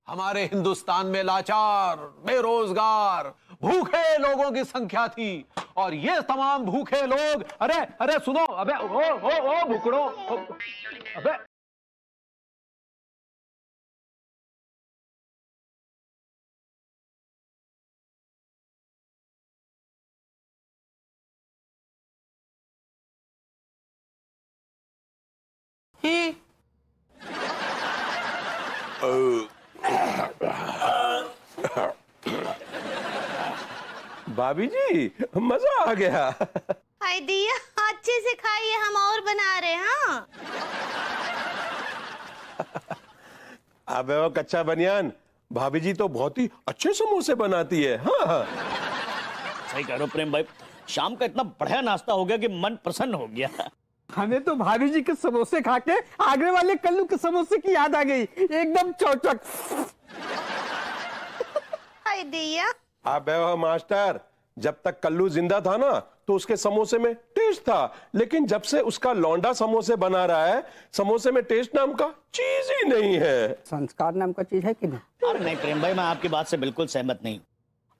हमारे हिंदुस्तान में लाचार, बेरोजगार, भूखे लोगों की संख्या थी और ये तमाम भूखे लोग, अरे अरे सुनो, अबे ओ भुकड़ो, अबे भाभी जी मजा आ गया। हाय दिया, अच्छे से खाइए, हम और बना रहे हैं। हाँ अबे वो कच्चा बनियान, भाभी जी तो बहुत ही अच्छे समोसे बनाती है। हाँ सही कह रहे हो प्रेम भाई, शाम का इतना बढ़िया नाश्ता हो गया कि मन प्रसन्न हो गया। हमें तो भाभी जी के समोसे खा के आगरे वाले कल्लू के समोसे की याद आ गई, एकदम चौचक। हाय दिया। अबे वो मास्टर, जब तक कल्लू जिंदा था ना तो उसके समोसे में टेस्ट था, लेकिन जब से उसका लौंडा समोसे बना रहा है, समोसे में टेस्ट नाम का चीज ही नहीं है। संस्कार नाम का चीज है कि नहीं? अरे नहीं प्रेम भाई, मैं आपकी बात से बिल्कुल सहमत नहीं।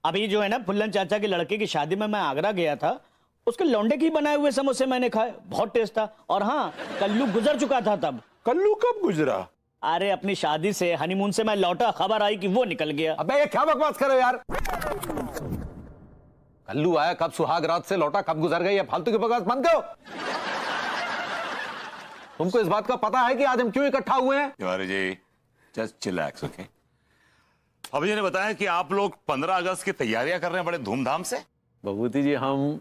अभी जो है ना, फुल्लन चाचा के लड़के की शादी में मैं आगरा गया था, उसके लौंडे की बनाए हुए समोसे मैंने खाए, बहुत टेस्ट था। और हाँ, कल्लू गुजर चुका था तब। कल्लू कब गुजरा? अरे अपनी शादी से, हनीमून से मैं लौटा, खबर आई कि वो निकल गया। अबे ये क्या बकवास कर रहे हो यार? कल्लू आया कब, सुहाग रात से लौटा कब, गुजर गई? फालतू की बकवास बंद करो। तुमको इस बात का पता है कि आज हम क्यों इकट्ठा हुए हैं? Tiwari ji just chillax, okay. अभी ने बताया कि आप लोग 15 अगस्त की तैयारियां कर रहे हैं बड़े धूमधाम से। बबूती जी, हम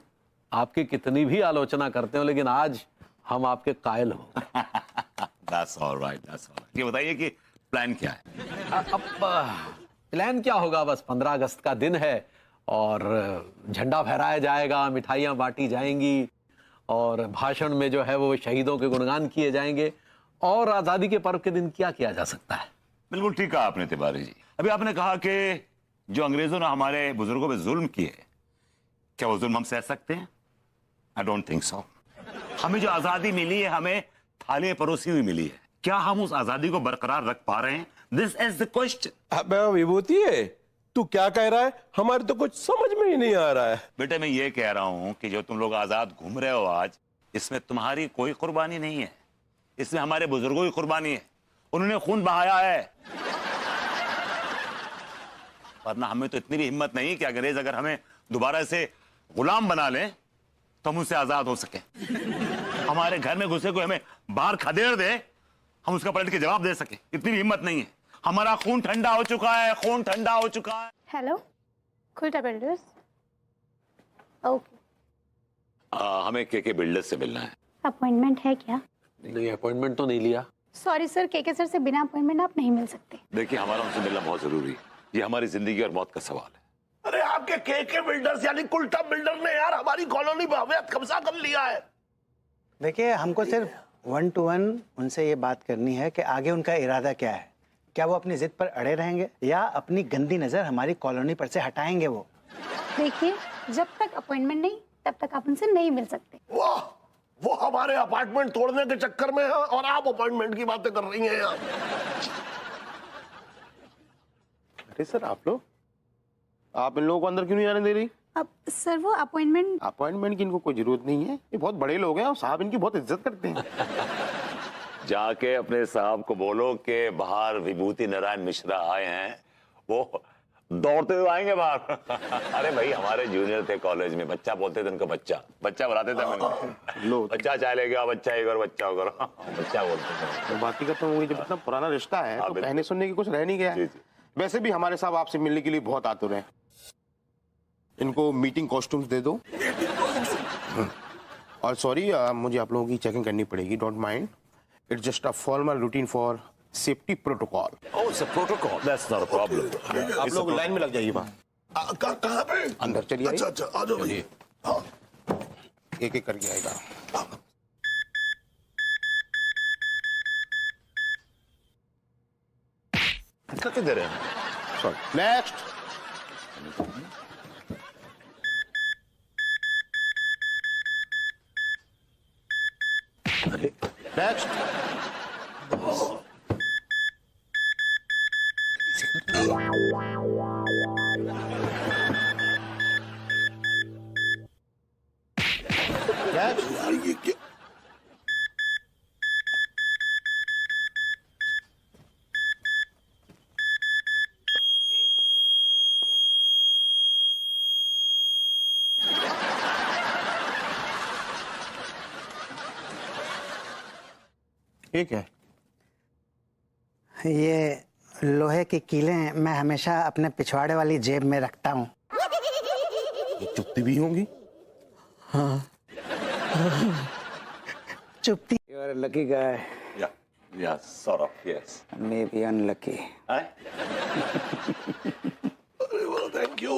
आपकी कितनी भी आलोचना करते हो, लेकिन आज हम आपके कायल हो। That's all right, that's all right। ये बताइए कि प्लान क्या है? अब प्लान क्या होगा, बस 15 अगस्त का दिन है और झंडा फहराया जाएगा, मिठाइयाँ बांटी जाएंगी और भाषण में जो है वो शहीदों के गुणगान किए जाएंगे। और आजादी के पर्व के दिन क्या किया जा सकता है? बिल्कुल ठीक कहा आपने तिवारी जी। अभी आपने कहा कि जो अंग्रेजों ने हमारे बुजुर्गों पे जुल्म किए, क्या वो जुल्म हम सह सकते हैं? I don't think so. हमें जो आजादी मिली है, हमें थाली परोसी हुई मिली है, क्या हम उस आजादी को बरकरार रख पा रहे हैं? This is the question. अबे विभूति है, तू क्या कह रहा है? हमारे तो कुछ समझ में ही नहीं आ रहा है। बेटे मैं ये कह रहा हूं कि जो तुम लोग आजाद घूम रहे हो आज, इसमें तुम्हारी कोई कुर्बानी नहीं है, इसमें हमारे बुजुर्गों की कुर्बानी है। उन्होंने खून बहाया है। वरना हमें तो इतनी भी हिम्मत नहीं कि अंग्रेज अगर हमें दोबारा से गुलाम बना लें तो हम उससे आजाद हो सके। हमारे घर में घुसे कोई हमें बाहर खदेड़ दे, हम उसका पलट के जवाब दे सके, इतनी भी हिम्मत नहीं है। हमारा खून ठंडा हो चुका है, खून ठंडा हो चुका है। हेलो, खुलता बिल्डर्स। ओके। हमें के बिल्डर्स से मिलना है। अपॉइंटमेंट है क्या? नहीं, अपॉइंटमेंट तो नहीं लिया। सॉरी सर, के सर से बिना अपॉइंटमेंट आप नहीं मिल सकते। देखिए हमारा उनसे मिलना बहुत जरूरी है, ये हमारी जिंदगी और मौत का सवाल है। अरे आपके के बिल्डर्स यानी कुल्टा बिल्डर ने यार हमारी कॉलोनी पर अवैध कब्जा कर लिया है। देखिए हमको सिर्फ 1 to 1 उनसे ये बात करनी है कि आगे उनका इरादा क्या है। क्या वो अपनी जिद पर अड़े रहेंगे या अपनी गंदी नजर हमारी कॉलोनी पर से हटाएंगे? वो देखिए, जब तक अपॉइंटमेंट नहीं तब तक आप उनसे नहीं मिल सकते। वाह, वो हमारे अपार्टमेंट तोड़ने के चक्कर में है और आप अपॉइंटमेंट की बातें कर रही हैं यार। अरे सर, आप इन लोगों को अंदर क्यों नहीं आने दे रही? अब सर वो अपॉइंटमेंट की इनको कोई जरूरत नहीं है, ये बहुत बड़े लोग हैं और साहब इनकी बहुत इज्जत करते हैं। जाके अपने साहब को बोलो कि बाहर विभूति नारायण मिश्रा आए हैं, वो दौड़ते हुए आएंगे बाहर। अरे भाई हमारे जूनियर थे कॉलेज में, बच्चा बोलते थे उनको, बच्चा बुलाते थे मैंने। लो बच्चा चाय ले गया, बच्चा एक और बच्चा होकर बच्चा बोलते थे। तो बात ही खत्म हो गई। जब इतना पुराना रिश्ता है तो कहने सुनने की कुछ रह नहीं गया है। वैसे भी हमारे साहब आपसे मिलने के लिए बहुत आतुर हैं। इनको मीटिंग कॉस्ट्यूम्स दे दो। और सॉरी, मुझे आप लोगों की चेकिंग करनी पड़ेगी, don't mind. It's just a formal routine for safety protocol. Oh it's a protocol, that's not a problem. आप लोग लाइन में लग जाइए वहां। कहाँ पे? अंदर चलिए। अच्छा, आ जाओ भैया। हाँ। एक एक करके आएगा। इसका क्या दे रहे हैं? Sorry, next. नेक्स्ट। नेक्स्ट। ठीक है। ये लोहे की कीलें मैं हमेशा अपने पिछवाड़े वाली जेब में रखता हूँ। ये चुपती भी होंगी। चुपती। You are a lucky guy. Yeah, sort of, yes. Maybe unlucky. Thank you.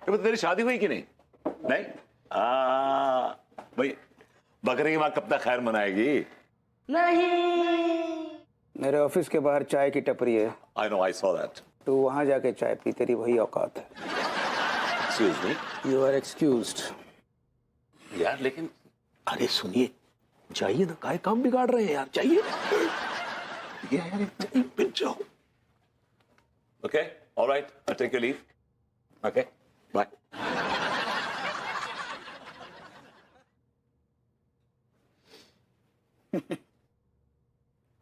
तो तेरी शादी हुई कि नहीं? नहीं? भाई बकरे की माँ कब तक खैर मनाएगी? मेरे ऑफिस के बाहर चाय की टपरी है। I know, I saw that. तू वहां जाके चाय पी, तेरी वही औकात है। Excuse me? You are excused. यार लेकिन अरे सुनिए, जाइए ना, काय काम बिगाड़ रहे हैं यार, जाइए यार, पिन जाओ। Okay, all right, I'll take your leave. Okay, bye.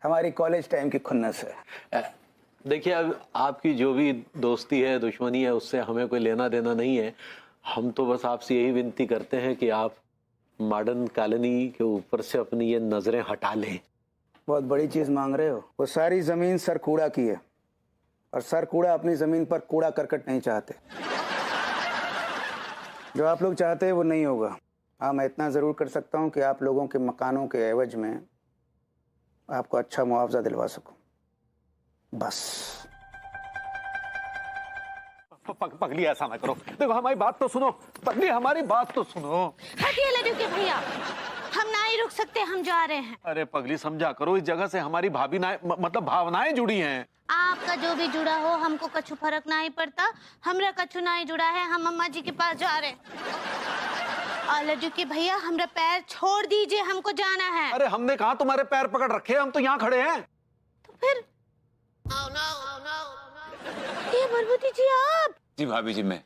हमारी कॉलेज टाइम की खुन्नस है। देखिए, अब आपकी जो भी दोस्ती है, दुश्मनी है, उससे हमें कोई लेना देना नहीं है। हम तो बस आपसे यही विनती करते हैं कि आप मॉडर्न कॉलोनी के ऊपर से अपनी ये नजरें हटा लें। बहुत बड़ी चीज मांग रहे हो। वो सारी जमीन सर कूड़ा की है, और सर कूड़ा अपनी जमीन पर कूड़ा करकट नहीं चाहते। जो आप लोग चाहते हैं वो नहीं होगा। हाँ, मैं इतना जरूर कर सकता हूँ कि आप लोगों के मकानों के एवज में आपको अच्छा मुआवजा दिलवा सकूं, बस। पगली, ऐसा ना करो। देखो, हमारी बात तो सुनो। पगली, हमारी बात तो सुनो। हटिए लड्डू के भैया, हम ना ही रुक सकते, हम जा रहे हैं। अरे पगली, समझा करो, इस जगह से हमारी मतलब भावनाएं जुड़ी हैं। आपका जो भी जुड़ा हो, हमको कछु फर्क नहीं पड़ता। हमरा कछु नहीं जुड़ा है, हम अम्मा जी के पास जा रहे हैं। और लड्डू के भैया, हमरा पैर छोड़ दीजिए, हमको जाना है। अरे हमने कहा तुम्हारे पैर पकड़ रखे, हम तो यहाँ खड़े हैं। तो फिर ये भरभूति जी, आप? जी भाभी जी, मैं।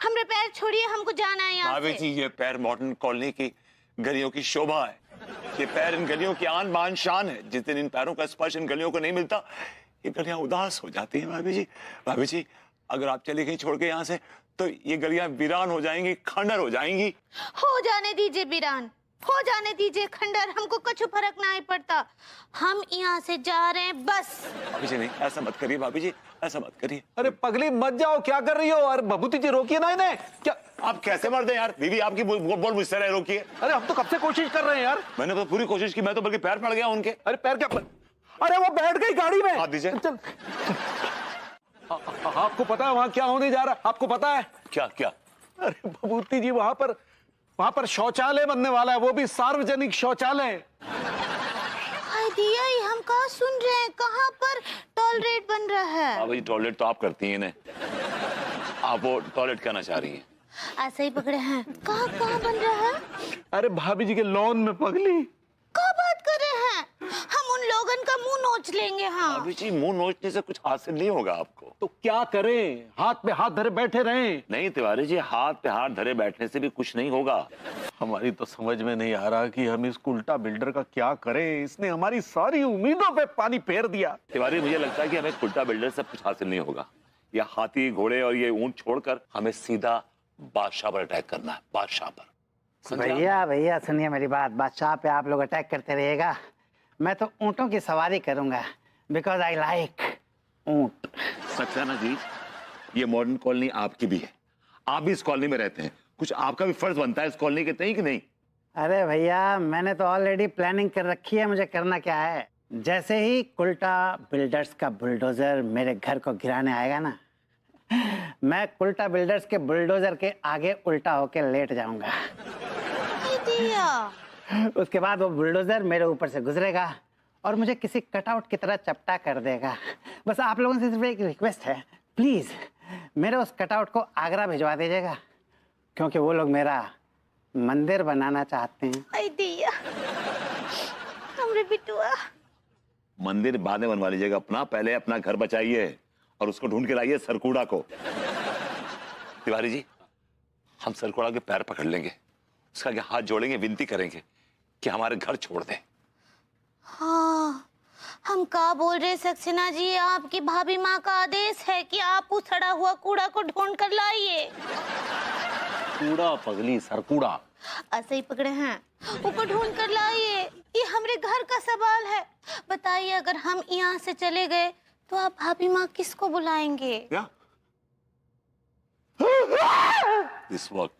हमरे पैर छोड़िए, हमको जाना है यहाँ भाभी से। जी, ये पैर मॉडर्न कॉलोनी की गलियों की शोभा है। ये पैर इन गलियों की आन बान शान है। जिस दिन इन पैरों का स्पर्श इन गलियों को नहीं मिलता, ये गलियां उदास हो जाती हैं भाभी जी। भाभी जी, अगर आप चली गई छोड़ के यहाँ से, तो ये गलियां वीरान हो जाएंगी, खंडर हो जाएंगी। हो जाने दीजिए वीरान, हो जाने दीजिए खंडर, हमको कुछ फर्क नहीं पड़ता। हम यहाँ से जा रहे हैं, बस। भाभी जी नहीं, ऐसा मत करिए भाभी जी, ऐसा मत करिए। अरे पगली, मत जाओ, क्या कर रही हो? अरे भभूति जी, रोकिए ना इन्हें। क्या आप कैसे मर दे यार? बीवी आपकी बोल मुझसे रहे, रोकिए। अरे हम तो कब से कोशिश कर रहे हैं यार। मैंने तो पूरी कोशिश की, मैं तो बल्कि पैर पड़ गया उनके। अरे पैर क्या? अरे वो बैठ गई गाड़ी में। हाथ दीजिए। चल। आपको पता है वहां क्या होने जा रहा है? आपको पता है क्या? क्या? अरे भभूति जी, वहां पर शौचालय बनने वाला है, वो भी सार्वजनिक शौचालय। दिया ही हम कहाँ सुन रहे हैं, कहाँ पर टॉयलेट बन रहा है? भाई टॉयलेट तो आप करती हैं, आप वो टॉयलेट करना चाह रही हैं। ऐसे ही पकड़े हैं। कहाँ कहाँ बन रहा है? अरे भाभी जी के लॉन में। पगली, क्या बात कर रहे हैं? हम उन लोगन का मुंह नोच लेंगे। हाँ भाभी जी, मुंह नोचने से कुछ हासिल नहीं होगा आपको। तो क्या करें? हाथ पे हाथ धरे बैठे रहें? नहीं तिवारी जी, हाथ पे हाथ धरे बैठने से भी कुछ नहीं होगा। हमारी तो समझ में नहीं आ रहा कि हम इस उल्टा बिल्डर का क्या करें। इसने हमारी सारी उम्मीदों पे पानी फेर दिया। तिवारी, मुझे लगता है कि हमें उल्टा बिल्डर से कुछ हासिल नहीं होगा। ये हाथी घोड़े और ये ऊंट छोड़कर हमें सीधा बादशाह पर अटैक करना है, बादशाह पर। भैया सुनिए मेरी बात। बादशाह पे आप लोग अटैक करते रहिएगा, मैं तो ऊँटों की सवारी करूंगा, बिकॉज आई लाइक ऊँट। सक्सेना जी, ये मॉडर्न कॉलोनी आपकी भी है, आप भी इस कॉलोनी में रहते हैं, कुछ आपका भी फर्ज बनता है इस कॉलोनी के तय कि नहीं? अरे भैया, मैंने तो ऑलरेडी प्लानिंग कर रखी है, मुझे करना क्या है। जैसे ही कुल्टा बिल्डर्स का बुलडोजर मेरे घर को गिराने आएगा ना, मैं कुल्टा बिल्डर्स के बुलडोजर के आगे उल्टा होके लेट जाऊंगा। उसके बाद वो बुलडोजर मेरे ऊपर से गुजरेगा और मुझे किसी कटआउट की तरह चपटा कर देगा। बस आप लोगों से सिर्फ एक रिक्वेस्ट है, प्लीज मेरे उस कटआउट को आगरा भिजवा दीजिएगा, क्योंकि वो लोग मेरा मंदिर बनाना चाहते हैं। हमरा रे बिटुआ। मंदिर बाद में बनवा लीजिएगा अपना, पहले अपना घर बचाइए और उसको ढूंढ के लाइए सरकूड़ा को। तिवारी जी, हम सरकूड़ा के पैर पकड़ लेंगे, उसका आगे हाथ जोड़ेंगे, विनती करेंगे कि हमारे घर छोड़ दे। हाँ, हम क्या बोल रहे सक्सेना जी, आपकी भाभी माँ का आदेश है कि आप उस सड़ा हुआ कूड़ा को ढूंढ कर लाइए। कूड़ा पगली, सरकूड़ा। ऐसे ही पकड़े हैं, ऊपर ढूंढ कर लाइए। ये हमारे घर का सवाल है। बताइए, अगर हम यहाँ से चले गए तो आप भाभी माँ किसको बुलाएंगे? क्या? इस वक्त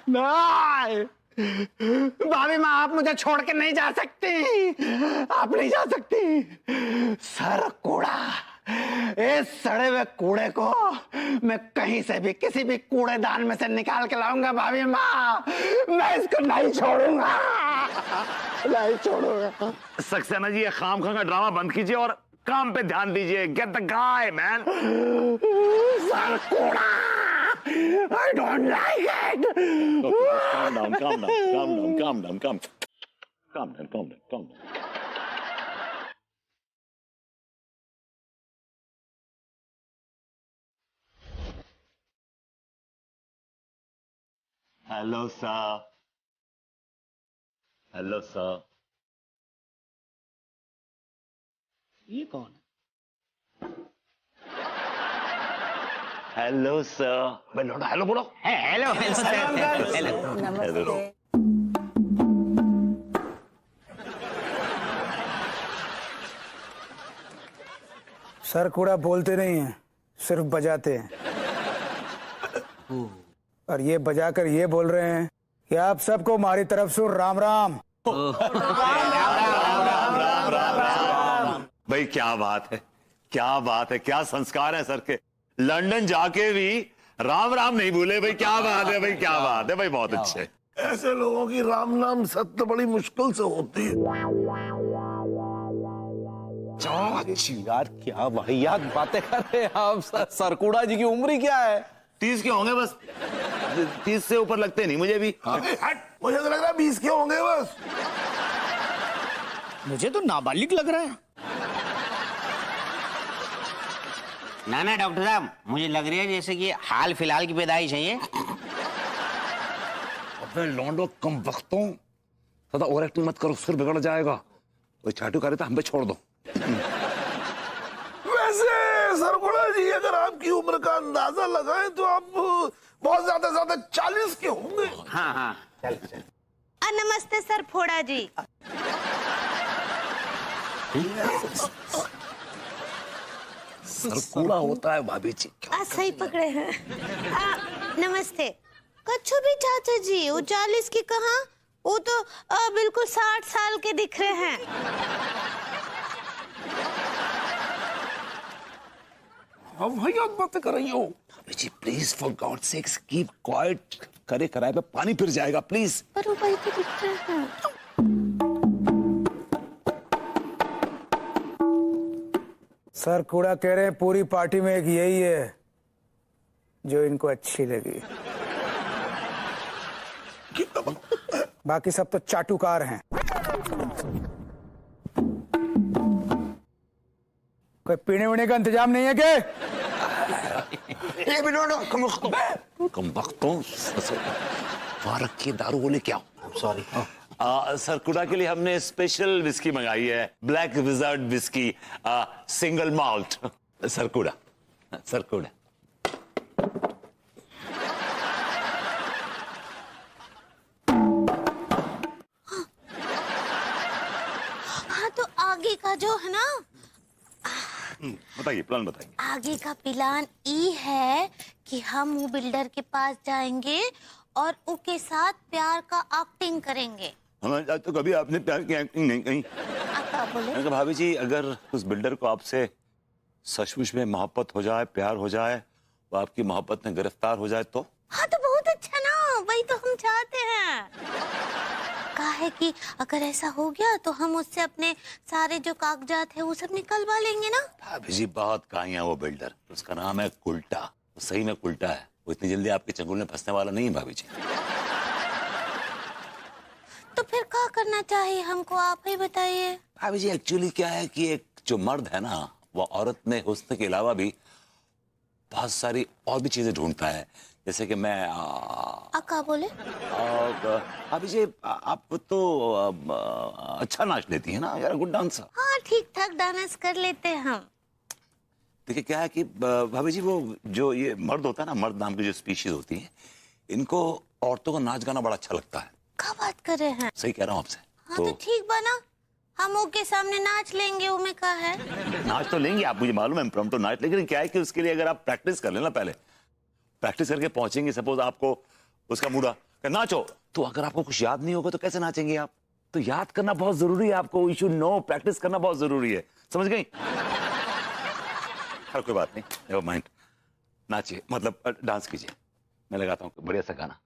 नहीं, भाभी माँ आप मुझे छोड़ के नहीं जा सकती, आप नहीं जा सकती। सर कूड़ा, इस सड़े हुए कूड़े को मैं कहीं से भी किसी भी कूड़ेदान में से निकाल के लाऊंगा भाभी माँ, मैं इसको नहीं छोड़ूंगा, नहीं छोड़ूंगा। सक्सेना जी, ये खामखा का ड्रामा बंद कीजिए और काम पे ध्यान दीजिए। Get the guy man. Sir कूड़ा, I don't like it. Calm down, calm down, calm down, calm down, calm down, calm down, calm down, calm down. Hello, sir. Hello, sir. ये कौन है? Hello sir. लौटा hello बोलो। Hello hello. Sir कूड़ा बोलते नहीं हैं, सिर्फ बजाते हैं। और ये बजाकर ये बोल रहे हैं कि आप सबको हमारी तरफ से राम राम। भाई क्या बात है, क्या बात है, क्या संस्कार है सर के। लंदन जाके भी राम राम नहीं भूले भाई। क्या बात है भाई, क्या बात है भाई, बहुत अच्छे। ऐसे लोगों की राम नाम सत्य बड़ी मुश्किल से होती है। यार क्या वाहियात बातें कर रहे हैं आप। सरकूड़ा जी की उम्र क्या है? 30 के होंगे बस, 30 से ऊपर लगते नहीं मुझे भी। हट, मुझे तो लग रहा है 20 के होंगे बस। मुझे तो नाबालिग लग रहा है। ना ना डॉक्टर साहब, मुझे लग रही है जैसे कि हाल फिलहाल की पैदाइश है ये। अबे लौंडो कम वक्तों, थोड़ा और एक्टिंग मत करो, सुर बिगड़ जाएगा। कोई चाटू करे तो हम पे छोड़ दो। वैसे सरगुड़ा जी, अगर आपकी उम्र का अंदाजा लगाएं तो आप बहुत ज्यादा 40 के होंगे। हाँ हाँ, चल चल। नमस्ते सर फोड़ा जी। सरकूड़ा होता है भाभी जी। सही पकड़े हैं। नमस्ते। कच्छू भी चाचा जी, वो 40 की कहाँ, वो तो बिल्कुल 60 साल के दिख रहे हैं। भाई आप बातें कर रही हो। भाभी जी please, for God sakes keep quiet. करे कराए पे पानी फिर जाएगा प्लीज। पर वो भाई तो दिख रहे हैं। सर कूड़ा कह रहे हैं पूरी पार्टी में एक यही है जो इनको अच्छी लगी, बाकी सब तो चाटुकार हैं। कोई पीने वीने का इंतजाम नहीं है क्या? कम वक्तों, फारक की दारू बोले क्या? सॉरी। सरकुड़ा के लिए हमने स्पेशल विस्की मंगाई है, black wizard whisky, single malt. सरकुड़ा, सरकुड़ा। हाँ, तो आगे का जो है ना, बताइए, प्लान बताइए। आगे का प्लान ये है कि हम वो बिल्डर के पास जाएंगे और उसके साथ प्यार का एक्टिंग करेंगे। हमारे साथ तो कभी आपने प्यार की एक्टिंग नहीं कही। आप बोले? भाभी जी, अगर उस बिल्डर को आपसे सचमुच में मोहब्बत हो जाए, प्यार हो जाए, वो आपकी मोहब्बत में गिरफ्तार हो जाए तो? हाँ, तो बहुत अच्छा ना, वही तो हम चाहते हैं। कहा है कि अगर ऐसा हो गया तो हम उससे अपने सारे जो कागजात है वो सब निकलवा लेंगे ना। भाभी जी बहुत काइया वो बिल्डर, उसका नाम है कुल्टा। वो सही में कुल्टा है, वो इतनी जल्दी आपके चंगुल में फंसने वाला नहीं है भाभी जी। तो फिर क्या करना चाहिए हमको, आप ही बताइए। भाभी जी एक्चुअली क्या है कि एक जो मर्द है ना, वो औरत में हुस्न के अलावा भी बहुत सारी और भी चीजें ढूंढता है। जैसे कि मैं क्या बोले? भाभी जी आप तो अच्छा नाच लेती है ना, यार गुड डांसर। हाँ ठीक ठाक डांस कर लेते हैं हम। देखिए क्या है कि भाभी जी वो जो ये मर्द होता है ना, मर्द नाम की जो स्पीशीज होती है, इनको औरतों का नाच गाना बड़ा अच्छा लगता है। क्या बात कर रहे हैं? सही कह रहा हूँ आपसे। हाँ तो ठीक बना, हम उनके सामने नाच लेंगे। उमें का है नाच तो लेंगे, आप मुझे मालूम है इम्प्रॉम्प्टू नाच, लेकिन क्या है कि उसके लिए अगर आप प्रैक्टिस कर लेना, पहले प्रैक्टिस करके पहुंचेंगे, सपोज आपको उसका मूड नाचो, तो अगर आपको कुछ याद नहीं होगा तो कैसे नाचेंगे आप? तो याद करना बहुत जरूरी है आपको, यू शुड नो, प्रैक्टिस करना बहुत जरूरी है, समझ गई? हर कोई बात नहीं, नेवर माइंड, नाचिए, मतलब डांस कीजिए, मैं लगाता हूँ बढ़िया सा गाना।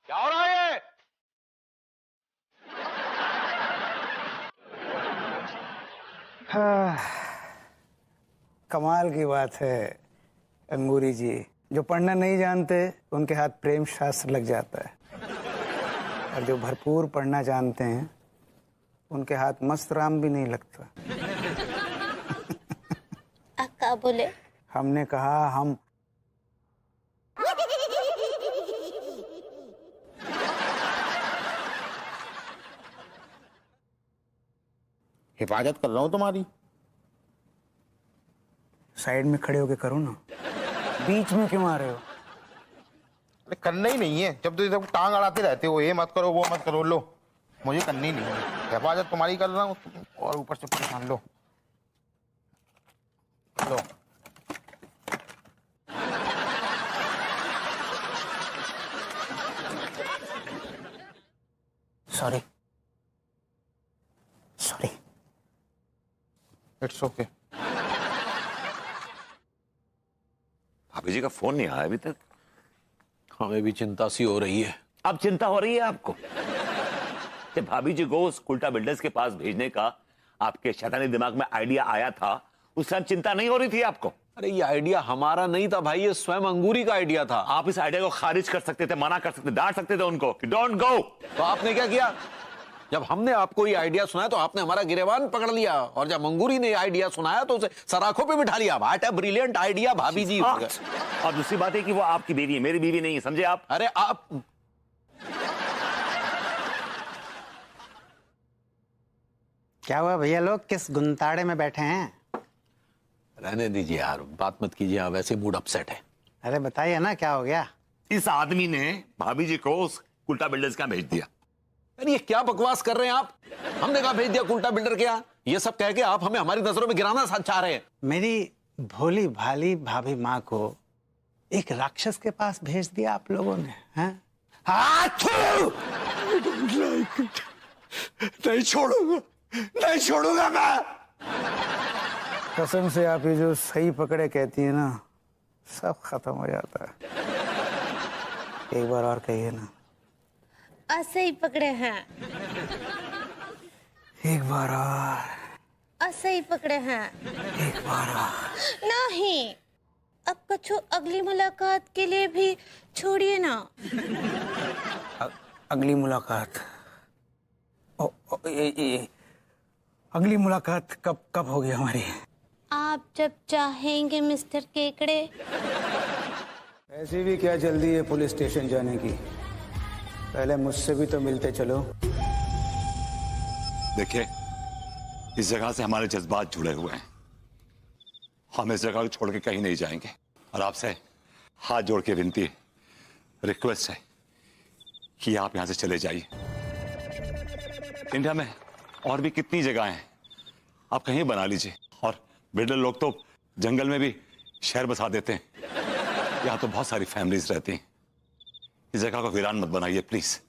क्या हो रहा है? हाँ, कमाल की बात है अंगूरी जी, जो पढ़ना नहीं जानते उनके हाथ प्रेम शास्त्र लग जाता है, और जो भरपूर पढ़ना जानते हैं उनके हाथ मस्त राम भी नहीं लगता। क्या बोले? हमने कहा हम हिफाजत कर रहा हूँ तुम्हारी। साइड में खड़े होके करो ना, बीच में क्यों आ रहे हो? अरे करना ही नहीं है, जब तो टांग अड़ाते रहते हो, ये मत करो वो मत करो। लो मुझे करनी नहीं है, हिफाजत तुम्हारी कर रहा हूँ, और ऊपर से परेशान। लो लो सॉरी सॉरी, इट्स ओके। भाभी जी का फोन नहीं आया अभी तक। हमें भी चिंता सी हो रही है। अब चिंता हो रही है आपको? जब भाभी जी को उस उल्टा बिल्डर्स के पास भेजने का आपके शैतानी दिमाग में आइडिया आया था, उस टाइम चिंता नहीं हो रही थी आपको? अरे ये आइडिया हमारा नहीं था भाई, ये स्वयं अंगूरी का आइडिया था। आप इस आइडिया को खारिज कर सकते थे, मना कर सकते, डांट सकते थे उनको कि डोंट गो। तो आपने क्या किया? जब हमने आपको ये आइडिया सुनाया तो आपने हमारा गिरेबान पकड़ लिया, और जब अंगूरी ने आइडिया सुनाया तो उसे सराखों पे बिठा लिया। व्हाट अ ब्रिलियंट आइडिया भाभी जी। और दूसरी बात है कि वो आपकी बीवी है, मेरी बीवी नहीं है, समझे आप? अरे आप क्या हुआ भैया, लोग किस गुंताड़े में बैठे हैं? रहने दीजिए यार, बात मत कीजिए, आप वैसे मूड अपसेट है। अरे बताइए ना क्या हो गया? इस आदमी ने भाभी जी को उस उल्टा बिल्डर्स का भेज दिया। अरे ये क्या बकवास कर रहे हैं आप? हमने कहा भेज दिया उल्टा बिल्डर के यहाँ? ये सब कह के आप हमें हमारी नजरों में गिराना चाह रहे हैं। मेरी भोली भाली भाभी माँ को एक राक्षस के पास भेज दिया आप लोगों ने, हैं? नहीं छोड़ूंगा, नहीं छोड़ूंगा मैं। कसम से आप ये जो सही पकड़े कहती है ना, सब खत्म हो जाता है। एक बार और कहिए ना। ऐसे ही पकड़े हैं। एक बार और। ऐसे ही पकड़े हैं। एक बार और। नहीं, अब कछु अगली मुलाकात के लिए भी छोड़िए ना। अगली मुलाकात? अगली मुलाकात कब होगी हमारी? आप जब चाहेंगे मिस्टर केकड़े। ऐसी भी क्या जल्दी है पुलिस स्टेशन जाने की? पहले मुझसे भी तो मिलते चलो। देखिए, इस जगह से हमारे जज्बात जुड़े हुए हैं। हम इस जगह को छोड़ के कहीं नहीं जाएंगे और आपसे हाथ जोड़ के विनती, रिक्वेस्ट है कि आप यहां से चले जाइए। इंडिया में और भी कितनी जगह हैं, आप कहीं बना लीजिए। और बिल्डर लोग तो जंगल में भी शहर बसा देते हैं। यहाँ तो बहुत सारी फैमिलीज रहती हैं। इस जगह को वीरान मत बनाइए प्लीज,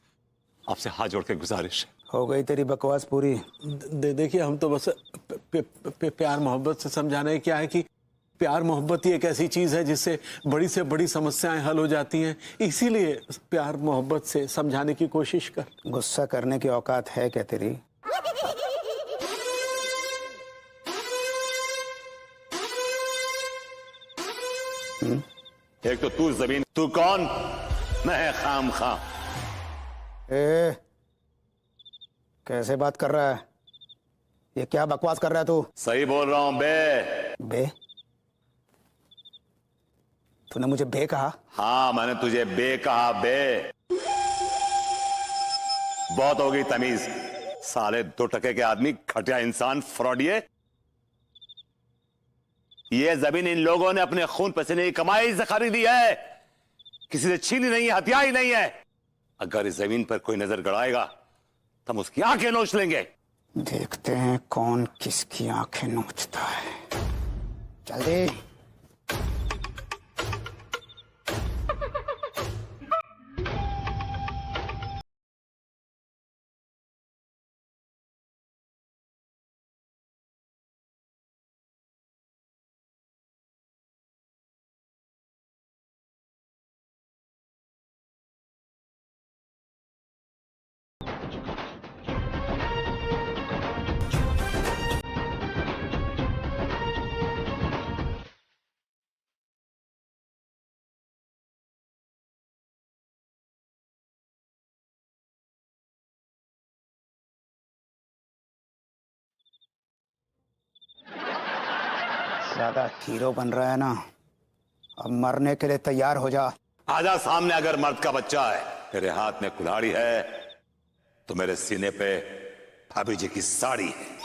आपसे हाथ जोड़ के गुजारिश। हो गई तेरी बकवास पूरी? देखिए, हम तो बस प्यार मोहब्बत से समझाना है। क्या है कि प्यार मोहब्बत ही एक ऐसी चीज है जिससे बड़ी से बड़ी समस्याएं हल हो जाती हैं। इसीलिए प्यार मोहब्बत से समझाने की कोशिश कर। गुस्सा करने की औकात है क्या तेरी? एक तो तू जमीन, तू कौन? मैं खाम खां। कैसे बात कर रहा है? ये क्या बकवास कर रहा है तू? सही बोल रहा हूं बे। बे? तूने मुझे बे कहा? हाँ, मैंने तुझे बे कहा। बे बहुत हो गई तमीज। साले 2 टके के आदमी, घटिया इंसान, फ्रॉडिये। ये जमीन इन लोगों ने अपने खून पसीने की कमाई से खरीदी है, किसी से छीनी नहीं है, हथिया ही नहीं है। अगर इस जमीन पर कोई नजर गड़ाएगा तो हम उसकी आंखें नोच लेंगे। देखते हैं कौन किसकी आंखें नोचता है। जल्दी। ज्यादा हीरो बन रहा है ना, अब मरने के लिए तैयार हो जा। आजा सामने। अगर मर्द का बच्चा है, तेरे हाथ में कुल्हाड़ी है तो मेरे सीने पे भाभी जी की साड़ी है।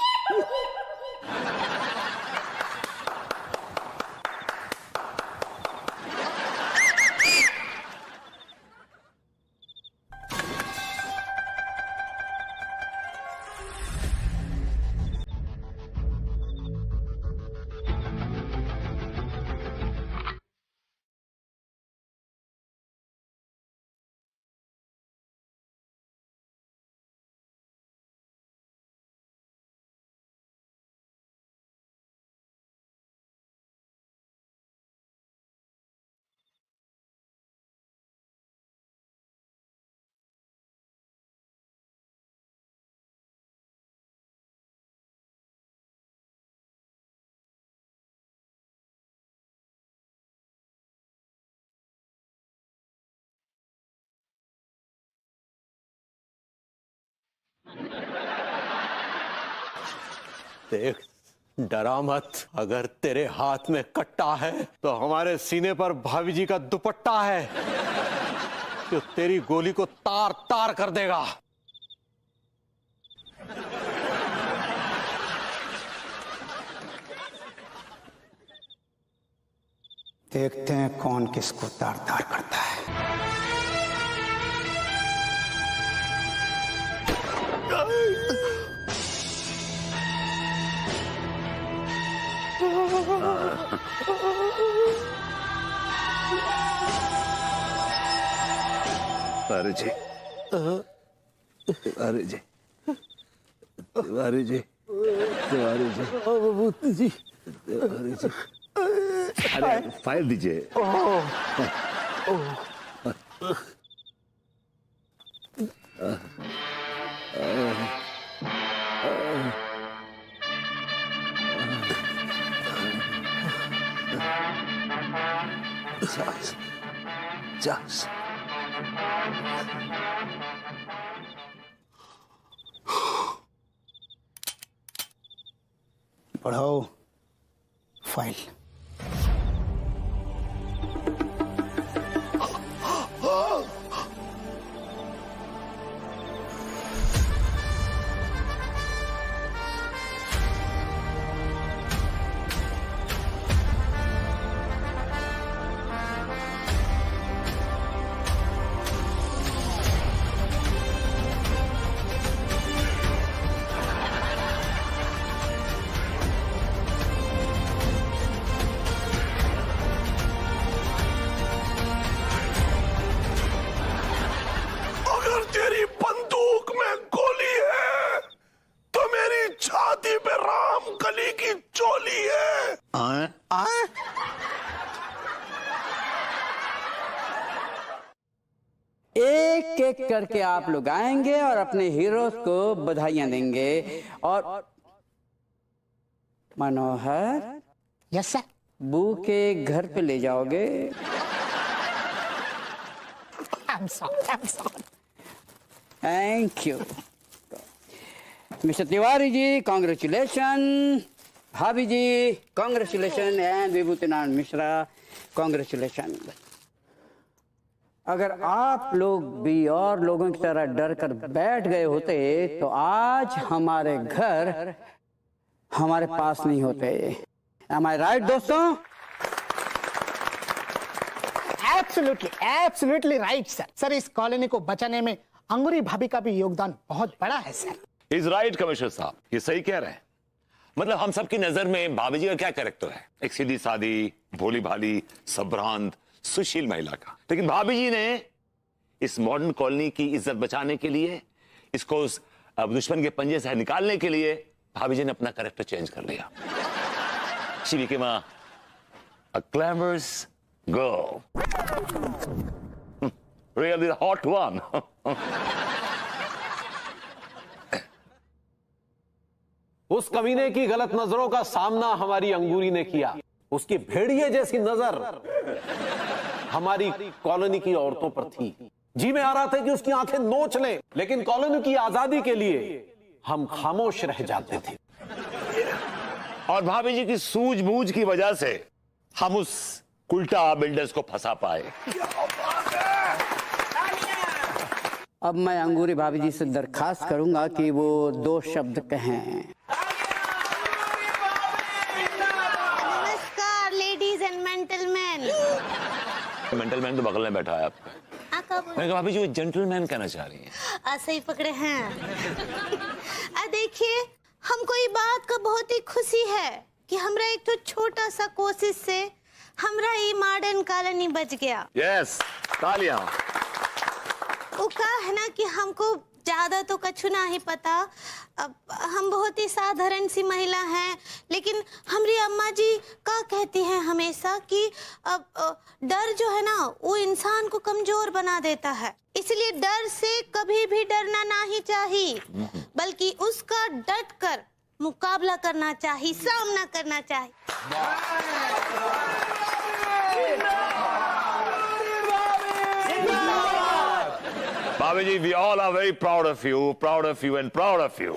देख, डरा मत। अगर तेरे हाथ में कट्टा है तो हमारे सीने पर भाभी जी का दुपट्टा है जो तेरी गोली को तार तार कर देगा। देखते हैं कौन किसको तार तार करता है। तिवारी जी, तिवारी जी, तिवारी जी, तिवारी जी, विभूति जी, तिवारी जी, अरे फाइल दीजिए। Just. पढ़ाओ फाइल। अगर तेरी बंदूक में गोली है तो मेरी छाती पे राम कली की चोली है। एक एक करके आप लोग आएंगे और अपने हीरोज को बधाइयां देंगे। और मनोहर, यस सर। बू के घर पे ले जाओगे। Thank you mister Tiwari ji, congratulation. भाभी जी congratulation and Vibhutinath Mishra congratulation. अगर आप लोग भी और लोगों की तरह डर कर बैठ गए होते तो आज हमारे घर हमारे पास नहीं होते। Am I right, दोस्तों? Absolutely right sir. सर, इस कॉलोनी को बचाने में अंगूरी भाभी का भी योगदान बहुत बड़ा है सर। इज राइट कमिश्नर साहब, ये सही कह रहे हैं। मतलब हम सबकी नजर में भाभी जी का क्या कैरेक्टर है? एक सीधी सादी, भोली भाली, संभ्रांत, सुशील महिला का। लेकिन भाभी जी ने इस मॉडर्न कॉलोनी की इज्जत बचाने के लिए, इसको उस दुश्मन के पंजे से निकालने के लिए भाभी जी ने अपना कैरेक्टर चेंज कर लिया। She became a glamorous girl. Really the hot one. उस कमीने की गलत नजरों का सामना हमारी अंगूरी ने किया। उसकी भेड़िए जैसी नजर हमारी कॉलोनी की औरतों पर थी। जी में आ रहा था कि उसकी आंखें नोच लें, लेकिन कॉलोनी की आजादी के लिए हम खामोश रह जाते थे। और भाभी जी की सूझबूझ की वजह से हम उस कुल्टा बिल्डर्स को फंसा पाए। अब मैं अंगूरी भाभी जी से दरखास्त करूंगा कि वो 2 शब्द कहें। नमस्कार लेडीज एंड जेंटलमैन। जेंटलमैन तो बगल में बैठा है आपका। मैंने कहा भाभी जी वो जेंटलमैन कहना चाह रही है। सही पकड़े हैं। देखिए, हमको ये बात का बहुत ही खुशी है कि हमरा एक तो छोटा सा कोशिश से हमरा ये मॉडर्न कॉलोनी बच गया। यस, तालियां। वो कहा है ना कि हमको ज्यादा तो कछु ना ही पता। अब हम बहुत ही साधारण सी महिला हैं, लेकिन हमारी अम्मा जी का कहती हैं हमेशा कि अब डर जो है ना वो इंसान को कमजोर बना देता है। इसलिए डर से कभी भी डरना नहीं चाहिए, बल्कि उसका डट कर मुकाबला करना चाहिए, सामना करना चाहिए। भाभी जी, we all are very proud of you and proud of you.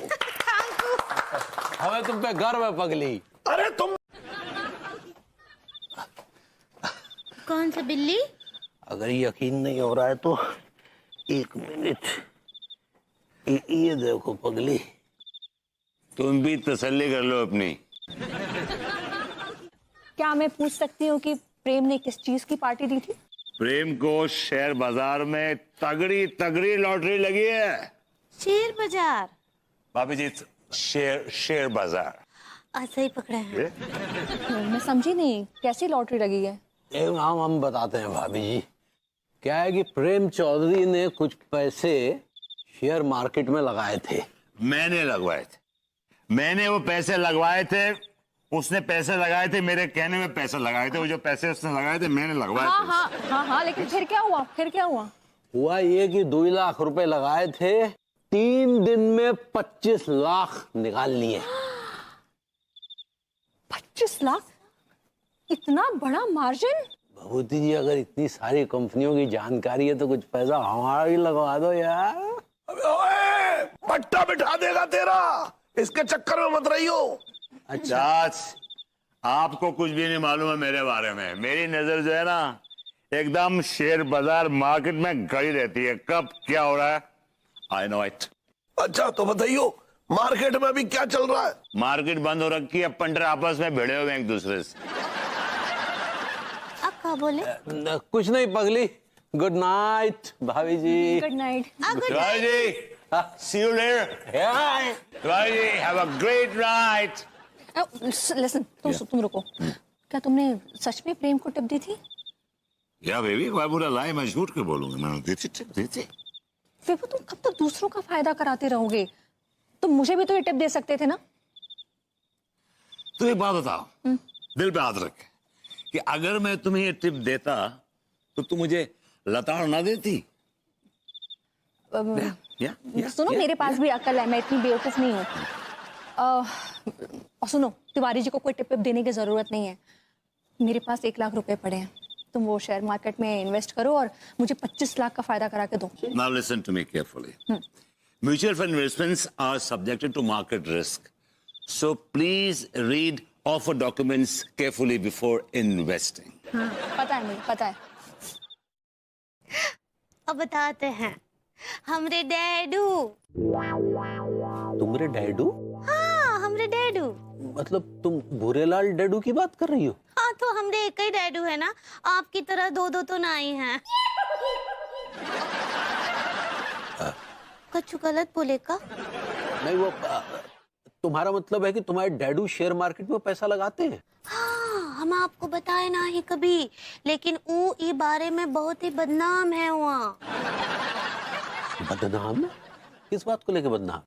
हमें तुम पे गर्व है पगली। अरे तुम कौन सा बिल्ली? अगर यकीन नहीं हो रहा है तो 1 मिनट ये देखो पगली। तुम भी तसल्ली कर लो अपनी। क्या मैं पूछ सकती हूँ कि प्रेम ने किस चीज की पार्टी दी थी? प्रेम को शेयर बाजार में तगड़ी लॉटरी लगी है। शेयर बाजार? भाभी जी, शेयर बाजार। सही पकड़े हैं। मैं समझी नहीं, कैसी लॉटरी लगी है? हम बताते हैं भाभी जी। क्या है कि प्रेम चौधरी ने कुछ पैसे शेयर मार्केट में लगाए थे। मैंने लगवाए थे। मैंने वो पैसे लगवाए थे, उसने पैसे लगाए थे, मेरे कहने में पैसे लगाए थे। वो जो पैसे उसने लगाए थे मैंने लगवाए थे। हाँ, लेकिन फिर क्या हुआ? हुआ ये कि 2 लाख रुपए लगाए थे, 3 दिन में 25 लाख निकाल लिए। 25 लाख? इतना बड़ा मार्जिन? भभूति जी, अगर इतनी सारी कंपनियों की जानकारी है तो कुछ पैसा हमारा भी लगवा दो यार। अबे ओए, पट्टा बिठा देगा तेरा, इसके चक्कर में मत रही हो। चाच, आपको कुछ भी नहीं मालूम है मेरे बारे में। मेरी नजर जो है ना एकदम शेयर बाजार मार्केट में गड़ी रहती है, कब क्या हो रहा है आई नो इट। अच्छा तो बताइयो, मार्केट में अभी क्या चल रहा है? मार्केट बंद हो रखी है, पंडर आपस में भिड़े हुए एक दूसरे से। आप क्या बोले? कुछ नहीं पगली। गुड नाइट भाभी जी। Good night. भाई जी, see you later. भाई जी, have a great night. Listen, तुम रुको। क्या तुमने सच में प्रेम को टिप दी थी? या baby, why would I lie? मैं झूठ क्यों बोलूंगा? मैंने दी थी। फिर वो तुम कब तक दूसरों का फायदा कराते रहोगे? तुम मुझे भी तो ये टिप दे सकते थे ना। तो एक बात बताओ, दिल पे हाथ रख कि अगर मैं तुम्हें ये टिप देता तो तुम मुझे लताड़ ना देती? सुनो, मेरे पास भी अकल है, मैं इतनी बेवकूफ नहीं हूँ। और सुनो, तिवारी जी को कोई टिप देने की जरूरत नहीं है। मेरे पास 1 लाख रुपए पड़े हैं, तुम वो शेयर मार्केट में इन्वेस्ट करो और मुझे 25 लाख का फायदा करा के दो। Now listen to me carefully. Mutual fund investments are subjected to market risk, so please read offer documents carefully before investing. हाँ, पता है मुझे, पता है। अब बताते हैं, हमरे डैडू। तुमरे डैडू? हाँ, हमरे डैडू। मतलब तुम भूरेलाल डैडू की बात कर रही हो? हाँ, तो हमरे एक ही डैडू है ना, आपकी तरह 2 तो ना ही हैं। कुछ गलत बोले का? नहीं, वो तुम्हारा मतलब है कि तुम्हारे डैडू शेयर मार्केट में पैसा लगाते हैं? हाँ, हम आपको बताए ना ही कभी, लेकिन वो ई बारे में बहुत ही बदनाम है वहाँ। बदनाम? किस बात को लेके बदनाम?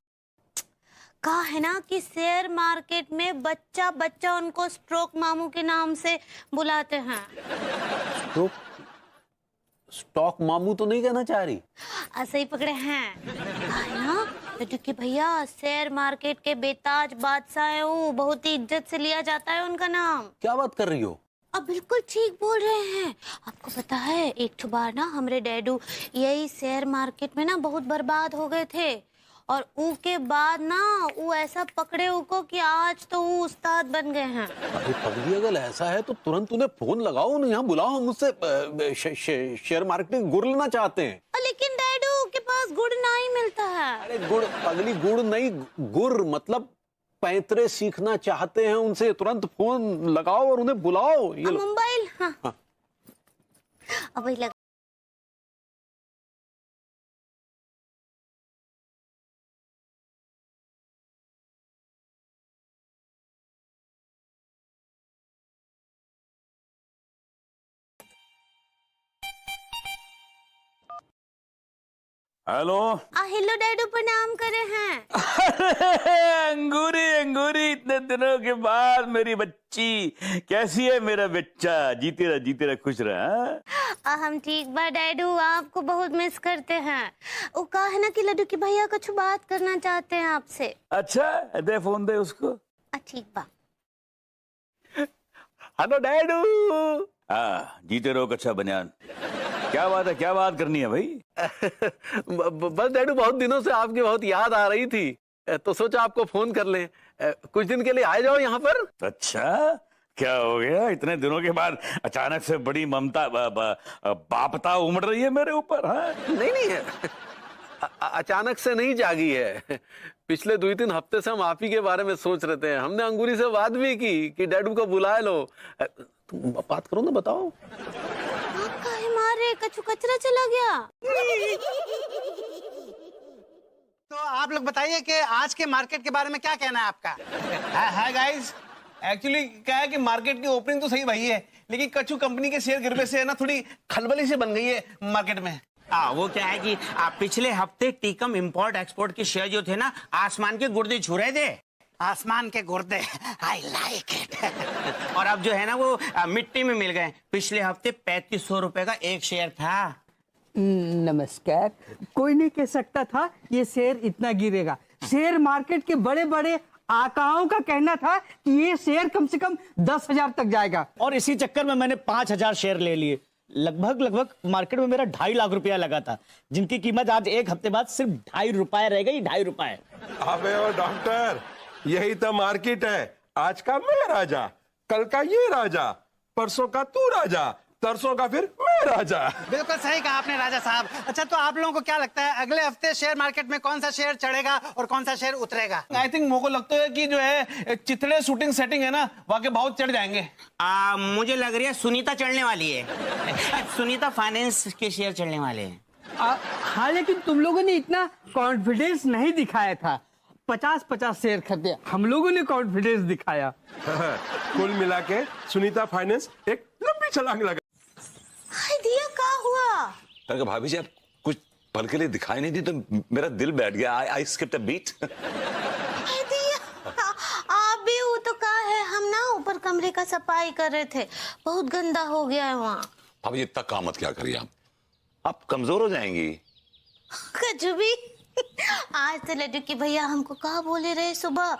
कहा है ना कि शेयर मार्केट में बच्चा बच्चा उनको स्ट्रोक मामू के नाम से बुलाते हैं। स्टॉक मामू तो नहीं कहना चाह रही? ऐसे ही पकड़े हैं। कहा है ना लड्डू के भैया, शेयर मार्केट के बेताज बादशाह है वो, बहुत ही इज्जत से लिया जाता है उनका नाम। क्या बात कर रही हो? अब बिल्कुल ठीक बोल रहे हैं। आपको पता है, एक बार ना हमारे डैडू यही शेयर मार्केट में ना बहुत बर्बाद हो गए थे, और उसके बाद ना वो ऐसा पकड़े उनको कि आज तो वो उस्ताद बन गए हैं। अरे पगली, अगर ऐसा है तो तुरंत उन्हें फोन लगाओ, उन्हें यहाँ बुलाओ, हम उससे शेयर मार्केट में गुड़ लेना चाहते हैं। लेकिन डैडू के पास गुड़ नहीं मिलता है। अरे गुड़ पगली, गुड़ नहीं, गुर मतलब पैंतरे सीखना चाहते हैं उनसे, तुरंत फोन लगाओ और उन्हें बुलाओ। ये मोबाइल? हाँ, हाँ। अब वही लगा। हेलो। हेलो डैडू, प्रणाम करे हैं। अंगूरी अंगूरी, इतने दिनों के बाद मेरी बच्ची, कैसी है मेरा बच्चा? जीते रह खुश रहा। हम ठीक बा डैडू, आपको बहुत मिस करते हैं। वो कहा है ना कि लड्डू की भैया कुछ बात करना चाहते हैं आपसे। अच्छा, दे फोन दे उसको। ठीक बा। हेलो डैडू। जीते रहो कच्चा बनियान। क्या बात है, क्या बात करनी है भाई? बस डैडू, बहुत दिनों से आपकी बहुत याद आ रही थी, तो सोचा आपको फोन कर लें। कुछ दिन के लिए आ जाओ यहाँ पर। अच्छा, क्या हो गया? इतने दिनों के बाद अचानक से बड़ी ममता बापता उमड़ रही है मेरे ऊपर? हाँ? नहीं, अचानक से नहीं जागी है। पिछले 2-3 हफ्ते से हम आप ही के बारे में सोच रहे थे। हमने अंगूरी से बात भी की कि डैडू को बुला लो। तुम बात करो ना, बताओ। मारे कचू कचरा चला गया। तो आप लोग बताइए कि आज के मार्केट के बारे में क्या कहना है आपका? हाय गाइस, एक्चुअली क्या है कि मार्केट की ओपनिंग तो सही भाई है, लेकिन कच्चू कंपनी के शेयर गिरने से है ना थोड़ी खलबली से बन गई है मार्केट में। वो क्या है कि पिछले हफ्ते टीकम इंपोर्ट एक्सपोर्ट के शेयर जो थे ना, आसमान के गुर्दे छू रहे थे। आसमान के गुर्दे, आई लाइक इट। और अब जो है ना वो मिट्टी में मिल गए। पिछले हफ्ते 3500 रुपए का एक शेयर था। नमस्कार। कोई नहीं कह सकता था ये शेयर इतना गिरेगा। शेयर मार्केट के बड़े बड़े आकाओं का कहना था कि ये शेयर कम से कम 10,000 तक जाएगा, और इसी चक्कर में मैंने 5,000 शेयर ले लिए। लगभग मार्केट में मेरा 2.5 लाख रुपया लगा था, जिनकी कीमत आज एक हफ्ते बाद सिर्फ 2.5 रुपए रह गई। 2.5 रुपए। अबे ओ डॉक्टर, यही तो मार्केट है। आज का मैं राजा, कल का ये राजा, परसों का तू राजा, तरसों का फिर मैं राजा। बिल्कुल सही कहा आपने राजा साहब। अच्छा, तो आप लोगों को क्या लगता है अगले हफ्ते शेयर मार्केट में कौन सा शेयर चढ़ेगा और कौन सा शेयर उतरेगा? आई थिंक मुझको लगता है कि जो है चितड़े शूटिंग सेटिंग है ना, वहाँ के बहुत चढ़ जाएंगे। मुझे लग रही है सुनीता चढ़ने वाली है। सुनीता फाइनेंस के शेयर चढ़ने वाले हैं। हाँ, लेकिन तुम लोगों ने इतना कॉन्फिडेंस नहीं दिखाया था। 50-50 शेयर खरीदे, हम लोगों ने कॉन्फिडेंस दिखाया। कुल मिला के सुनीता फाइनेंस एक लंबी छलांग लगा। दिया क्या हुआ? अगर भाभी जी आप कुछ पल के लिए दिखाई नहीं दी तो मेरा दिल बैठ गया। आई स्किप्ड अ बीट। आप भी वो तो क्या है, हम ना ऊपर कमरे का सफाई कर रहे थे, बहुत गंदा हो गया है वहाँ। भाभी जी इतना काम मत क्या करिए आप कमजोर हो जाएंगी। कजू भी आज तो लड्डू की भैया हमको कहा बोले रहे सुबह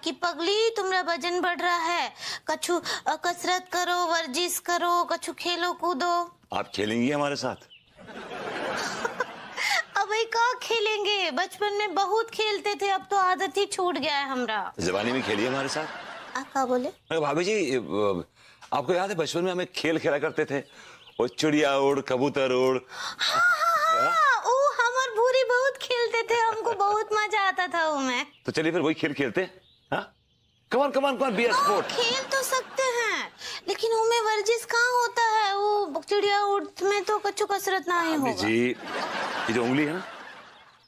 कि पगली तुम्हारा वजन बढ़ रहा है, कछु कसरत करो, वर्जिश करो, कछु खेलो कूदो। आप खेलेंगी हमारे साथ? अब भाई क्या खेलेंगे, बचपन में बहुत खेलते थे, अब तो आदत ही छूट गया है हमरा। जवानी में खेलिए हमारे साथ। आप क्या बोले? भाभी जी आपको याद है बचपन में हमें खेल खेला करते थे, वो चिड़िया उड़, कबूतर उड़। भूरी बहुत खेलते थे, हमको बहुत मजा आता था वो में। तो चलिए फिर वही खेल खेलते हैं। कमान कमान कमान बी अ स्पोर्ट। खेल तो सकते हैं लेकिन उनमें वर्जिश कहाँ होता है, वो चिड़िया उड़ में तो कुछ कसरत ना ही होगा। जी ये जो उंगली है ना,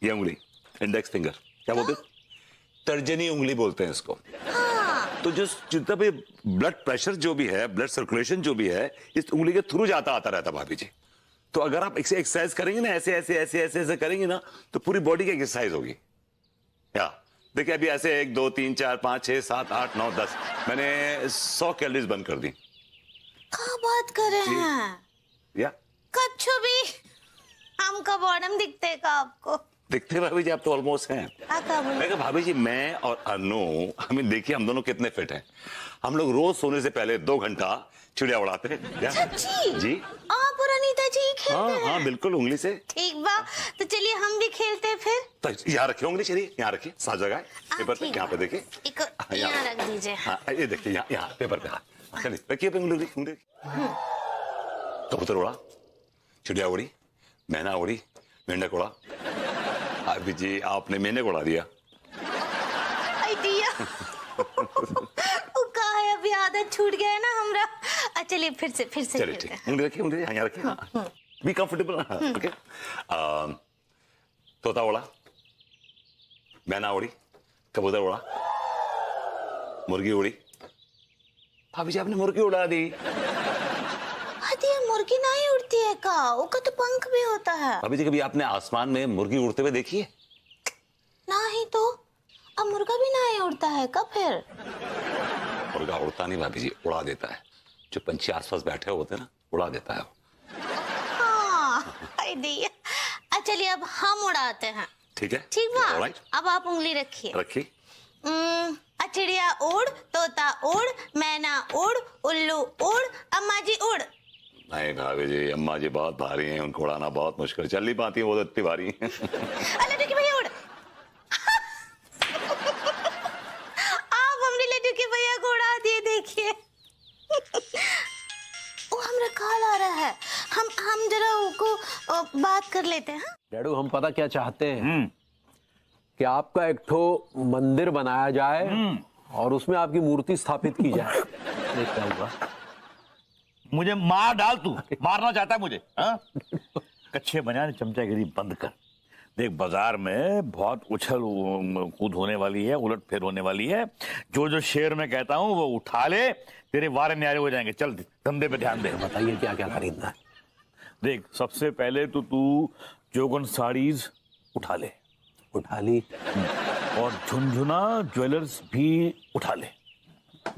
ये उंगली इंडेक्स फिंगर क्या बोलते हैं? तर्जनी उंगली बोलते हैं इसको। तो जो जितना भी ब्लड प्रेशर जो भी है, ब्लड सर्कुलेशन जो भी है, इस उंगली के थ्रू जाता आता रहता भाभी जी। तो अगर आप एक्सरसाइज करेंगे ना, ऐसे ऐसे ऐसे ऐसे ऐसे करेंगे ना, तो पूरी बॉडी की एक्सरसाइज होगी। या देखिए अभी ऐसे 1 2 3 4 5 6 7 8 9 10 मैंने 100 कैलोरीज बंद कर दी। क्या बात कर रहे हैं? या कच्छु भी हमका बॉडम दिखते का आपको? दिखते भाभी जी आप तो ऑलमोस्ट हैं। मैं भाभी जी मैं और अनु, हमें देखिए हम दोनों कितने फिट हैं। हम लोग रोज सोने से पहले 2 घंटा चिड़िया उड़ाते हैं। सच्ची? जी आप और अनीता जी खेलते हैं? हाँ बिल्कुल उंगली से। ठीक बा, तो चलिए हम भी खेलते हैं फिर। तो यहाँ रखिए उंगली, चलिए यहाँ रखिए, साफ जगह है पेपर पे, यहाँ पे देखिए। यहाँ रख दीजिए। हाँ ये देखिए यहाँ पेपर पे। हाँ चलिए रखिए उंगली। कबूतर उड़ा, चिड़िया उड़ी, मैना उड़ी, मेंढक उड़ा। अभी जी आपने मैंने उड़ा दिया। अभी आदत छूट गया है ना हमरा। चलिए फिर से चलिए ठीक है। उंगली रखिए, उंगली यहाँ रखिए। Be comfortable. ओके। तोता उड़ा, मैना उड़ी, कबूतर उड़ा, मुर्गी उड़ी। भाभी जी आपने मुर्गी उड़ा दी। मुर्गी नहीं उड़ती है का? उसका तो पंख भी होता है। भाभी जी कभी आपने आसमान में मुर्गी उड़ते हुए देखी है? नहीं तो अब मुर्गा भी नहीं उड़ता है का फिर? मुर्गा उड़ता नहीं भाभी जी, उड़ा देता है। जो पंछी आसपास बैठे होते हैं ना, उड़ा देता है। चलिए अब हम उड़ाते हैं। ठीक है ठीक बा। अब आप उंगली रखिए। रखिए। चिड़िया उड़, तोता उड़, मैना उड़, उल्लू उड़, अम्मा जी उड़। नहीं भाभी जी अम्मा जी बहुत भारी हैं, उनको उड़ाना बहुत मुश्किल, चल नहीं पाती वो तो इतनी भारी हैं। लड्डू की भैया उड़। आप हमने लड्डू के भैया को उड़ा दिए, देखिए। वो हमरा कॉल आ रहा है, हम जरा उनको बात कर लेते हैं। डैडू हम पता क्या चाहते हैं कि आपका एक ठो मंदिर बनाया जाए और उसमें आपकी मूर्ति स्थापित की जाए। देख क्या हुआ? मुझे मार डाल, तू मारना चाहता है मुझे? कच्चे बनियान चमचागिरी बंद कर। देख बाजार में बहुत उछल कूद होने वाली है, उलट फेर होने वाली है। जो जो शेर मैं कहता हूँ वो उठा ले, तेरे वारे न्यारे हो जाएंगे। चल धंधे पे ध्यान दे। बताइए क्या क्या खरीदना है? देख सबसे पहले तो तू जोगन साड़ीज उठा ले। उठा ली। और झुनझुना ज्वेलर्स भी उठा ले।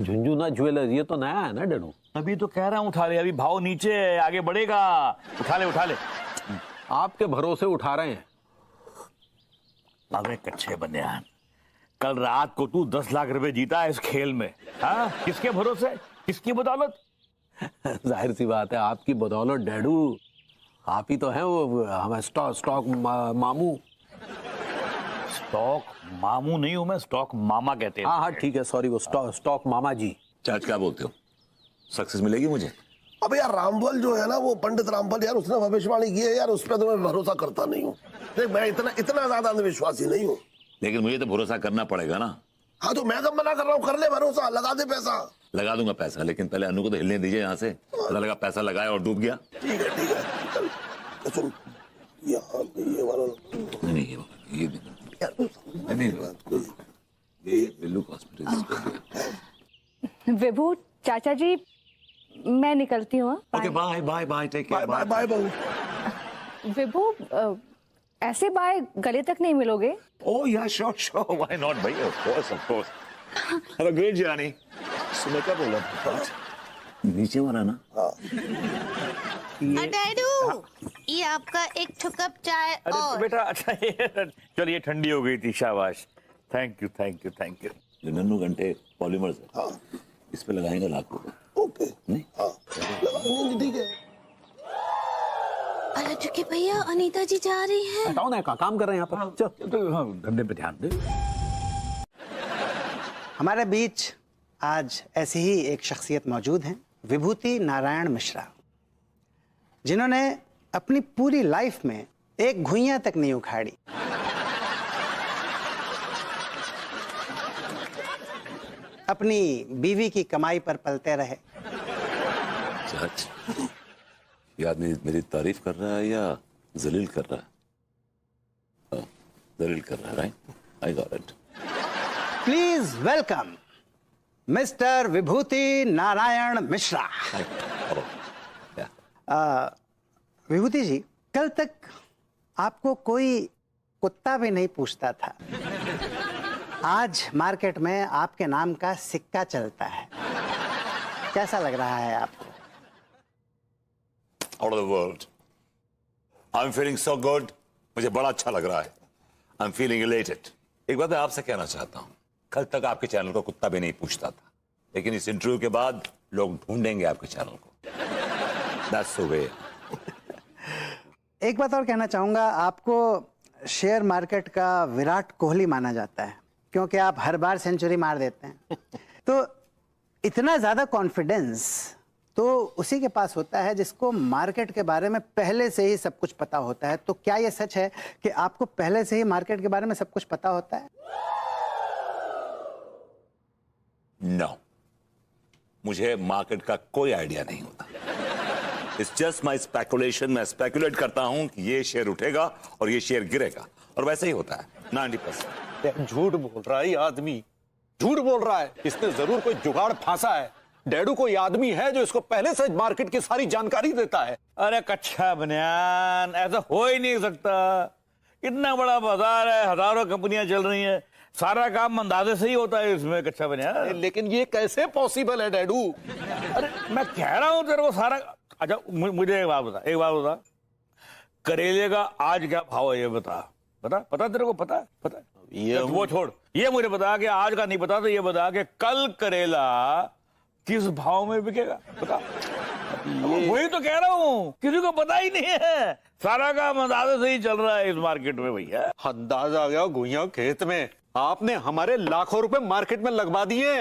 झुनझुना ज्वेलर्स ये तो नया है ना डैडू? अभी तो कह रहा हूँ उठा ले, अभी भाव नीचे है, आगे बढ़ेगा। उठा ले उठा ले। आपके भरोसे उठा रहे हैं। अबे कच्चे बनियान, कल रात को तू 10 लाख रुपए जीता है इस खेल में। हाँ किसके भरोसे, किसकी बदौलत? जाहिर सी बात है आपकी बदौलत डैडू। आप ही तो हैं वो हमें स्टॉक मामू। स्टॉक मामू नहीं हूं मैं, स्टॉक मामा कहते हैं। हाँ हाँ ठीक है, सॉरी, वो स्टॉक मामा जी। चाच क्या बोलते हो, सक्सेस मिलेगी मुझे? अबे यार रामफल जो है ना, वो पंडित रामफल यार, उसने भविष्यवाणी की है यार, उस पर तो मैं भरोसा करता नहीं हूँ। देख मैं इतना ज्यादा अंधविश्वासी नहीं हूँ। लेकिन मुझे तो भरोसा करना पड़ेगा ना। हाँ तो मैं कब मना कर रहा हूँ, कर ले भरोसा, लगा दे पैसा। लगा दूंगा पैसा, लेकिन पहले अनु को तो हिलने दीजिए यहाँ से। पता लगा पैसा लगाया और डूब गया। ठीक है सुन, यहाँ ये वाला नहीं ये बिल्लू कॉस्मेटिक्स। विभू चाचा जी, मैं निकलती हूँ। Okay bye bye bye, take care, bye bye बहू। विभू ऐसे बाय गले तक नहीं मिलोगे? ओह या श्योर श्योर, व्हाई नॉट भाई, of course. Have a great journey. सुनो क्या बोला नीचे वाला ना? डैडू, ये आपका एक कप चाय। और बेटा अच्छा चलिए, ठंडी हो गई थी, शाबाश, थैंक यू। ये नन्नू घंटे पॉलीमर्स है, इस पे लगाएंगे लाख रुपए। ओके नहीं ठीक है। अरे चुकी भैया, अनीता जी जा रही हैं। हटाओ ना, काम कर रहे हैं यहाँ पर। चल धंधे पे ध्यान दे। हमारे बीच आज ऐसी ही एक शख्सियत मौजूद हैं, विभूति नारायण मिश्रा, जिन्होंने अपनी पूरी लाइफ में एक घुइयां तक नहीं उखाड़ी। अपनी बीवी की कमाई पर पलते रहे। चाच, ये आदमी मेरी तारीफ कर रहा है या जलील कर रहा है? जलील कर रहा है, right? I got it. Please welcome mister Vibhuti Narayan Mishra. Vibhuti ji, कल तक आपको कोई कुत्ता भी नहीं पूछता था, आज मार्केट में आपके नाम का सिक्का चलता है। कैसा लग रहा है आपको? Out of the world. I'm feeling so good. मुझे बड़ा अच्छा लग रहा है। I'm feeling elated. एक बात मैं आपसे कहना चाहता हूँ, कल तक आपके चैनल को कुत्ता भी नहीं पूछता था, लेकिन इस इंटरव्यू के बाद लोग ढूंढेंगे आपके चैनल को। That's the way. एक बात और कहना चाहूंगा, आपको शेयर मार्केट का विराट कोहली माना जाता है, क्योंकि आप हर बार सेंचुरी मार देते हैं। तो इतना ज्यादा कॉन्फिडेंस तो उसी के पास होता है जिसको मार्केट के बारे में पहले से ही सब कुछ पता होता है। तो क्या ये सच है कि आपको पहले से ही मार्केट के बारे में सब कुछ पता होता है? No. मुझे मार्केट का कोई आइडिया नहीं होता। It's just my speculation. मैं स्पेकुलेट करता हूं कि ये शेयर उठेगा और ये शेयर गिरेगा, और वैसे ही होता है 90%। झूठ बोल रहा है ये आदमी, झूठ बोल रहा है। इसने जरूर कोई जुगाड़ फांसा है। डैडू कोई आदमी है जो इसको पहले से मार्केट की सारी जानकारी देता है। अरे कच्चा बनियान, ऐसा हो ही नहीं सकता। इतना बड़ा बाजार है, हजारों कंपनियां चल रही हैं, सारा काम अंदाजे से ही होता है इसमें, कच्चा बनियान। लेकिन ये कैसे पॉसिबल है डैडू? अरे मैं कह रहा हूं तेरे को सारा। अच्छा मुझे एक बात बता, करेले का आज क्या भाव है ये बता तेरे को पता? ये वो छोड़, ये मुझे बता कि आज का नहीं पता, तो ये बता कि कल करेला किस भाव में बिकेगा, बता। वही तो कह रहा हूँ, किसी को पता ही नहीं है, सारा काम अंदाजे से ही चल रहा है इस मार्केट में भैया। अंदाजा आ गया घुइयां खेत में। आपने हमारे लाखों रुपए मार्केट में लगवा दिए,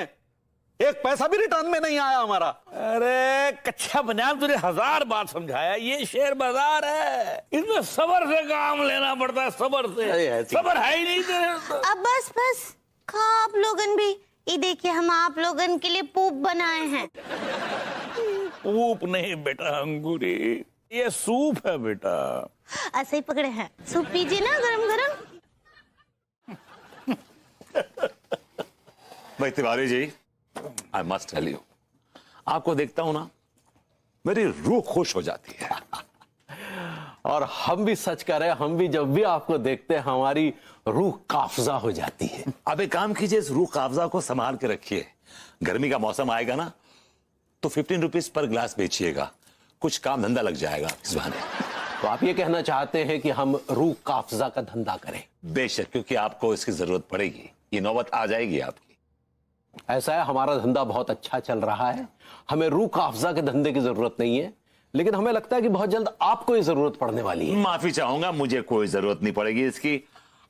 एक पैसा भी रिटर्न में नहीं आया हमारा। अरे कच्चा बनियान, तुझे 1000 बार समझाया, ये शेयर बाजार है, इसमें सब्र से काम लेना पड़ता है, सब्र से। सब्र है ही नहीं तेरे। अब बस खा आप लोगन भी। ये देखिए, हम आप लोगन के लिए पूप बनाए हैं। पूप नहीं बेटा अंगूरी, ये सूप है बेटा। ऐसे ही पकड़े हैं, सूप पीजिए ना गरम गरम। भाई Tiwari ji, I must tell you, आपको देखता हूं ना मेरी रूह खुश हो जाती है। और हम भी सच कह रहे हैं, हम भी जब भी आपको देखते हैं हमारी रूह काफजा हो जाती है। अब एक काम कीजिए, इस रूह काफजा को संभाल के रखिए, गर्मी का मौसम आएगा ना तो 15 रुपीज पर ग्लास बेचिएगा, कुछ काम धंधा लग जाएगा इस बहाने। तो आप ये कहना चाहते हैं कि हम रूह काफजा का धंधा करें? बेशक, क्योंकि आपको इसकी जरूरत पड़ेगी, ये नौबत आ जाएगी आपकी। ऐसा है, हमारा धंधा बहुत अच्छा चल रहा है, हमें रूह काफजा के धंधे की जरूरत नहीं है, लेकिन हमें लगता है कि बहुत जल्द आपको ये जरूरत पड़ने वाली है। माफी चाहूंगा, मुझे कोई जरूरत नहीं पड़ेगी इसकी।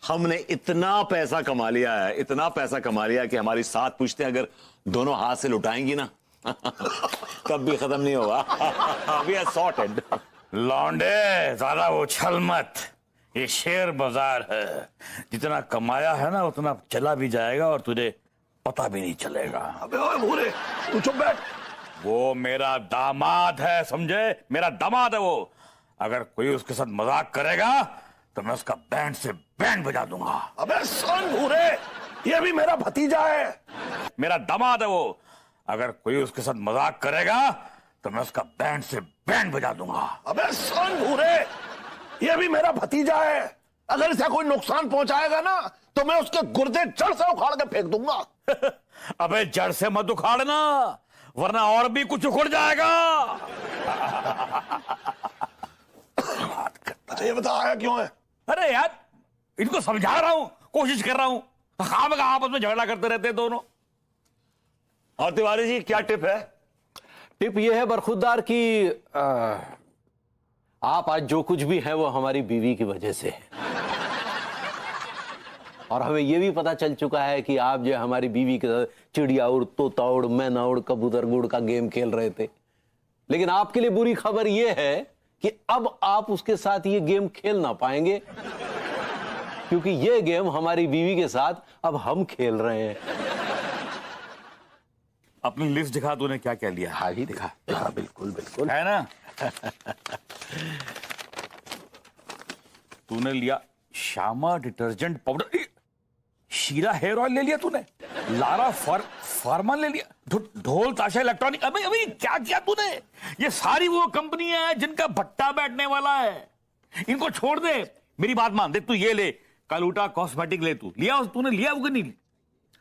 हमने इतना पैसा कमा लिया है, इतना पैसा कमा लिया है कि हमारी 7 पुश्तें अगर दोनों हाथ से लुटाएंगी ना तब भी खत्म नहीं होगा। We are sorted. लौंडे ज्यादा उछल मत, ये शेयर बाजार है, जितना कमाया है ना उतना चला भी जाएगा और तुझे पता भी नहीं चलेगा। अबे ओए भूरे, तू चुप बैठ। वो मेरा दामाद है, समझे? मेरा दामाद है वो। अगर कोई उसके साथ मजाक करेगा तो मैं उसका बैंड से बैंड बजा दूंगा। अबे सुन भूरे, ये भी मेरा भतीजा है। मेरा दामाद है वो। अगर कोई उसके साथ मजाक करेगा तो मैं उसका बैंड से बैंड बजा दूंगा। अबे सुन भूरे, ये भी मेरा भतीजा है। अगर इसे कोई नुकसान पहुंचाएगा ना तो मैं उसके गुर्दे जड़ से उखाड़ के फेंक दूंगा। अबे जड़ से मत उखाड़ना, वरना और भी कुछ उखड़ जाएगा। अच्छा ये बता आया क्यों है? अरे यार, इनको समझा रहा हूं, कोशिश कर रहा हूं। खामखा आपस में झगड़ा करते रहते हैं दोनों। और तिवारी जी क्या टिप है? टिप ये है बरखुरदार कि आप आज जो कुछ भी है वो हमारी बीवी की वजह से है। और हमें यह भी पता चल चुका है कि आप जो हमारी बीवी के साथ चिड़िया उड़, तोता उड़, मैना उड़, कबूतर गुड़ का गेम खेल रहे थे। लेकिन आपके लिए बुरी खबर यह है कि अब आप उसके साथ ये गेम खेल ना पाएंगे, क्योंकि ये गेम हमारी बीवी के साथ अब हम खेल रहे हैं। अपनी लिस्ट दिखा, तूने क्या क्या लिया? हाँ ही दिखा। हाँ बिल्कुल बिल्कुल है ना। तूने लिया Shyama detergent powder, Sheela hair oil ले लिया तूने, लारा फार्मा ले लिया, ढोल ताशा इलेक्ट्रॉनिक। अबे अबे क्या किया तूने? ये सारी वो कंपनियां हैं जिनका भट्टा बैठने वाला है। इनको छोड़ दे, मेरी बात मान दे। तू ये ले, कालूटा कॉस्मेटिक ले। तू लिया? तूने लिया होगा नहीं?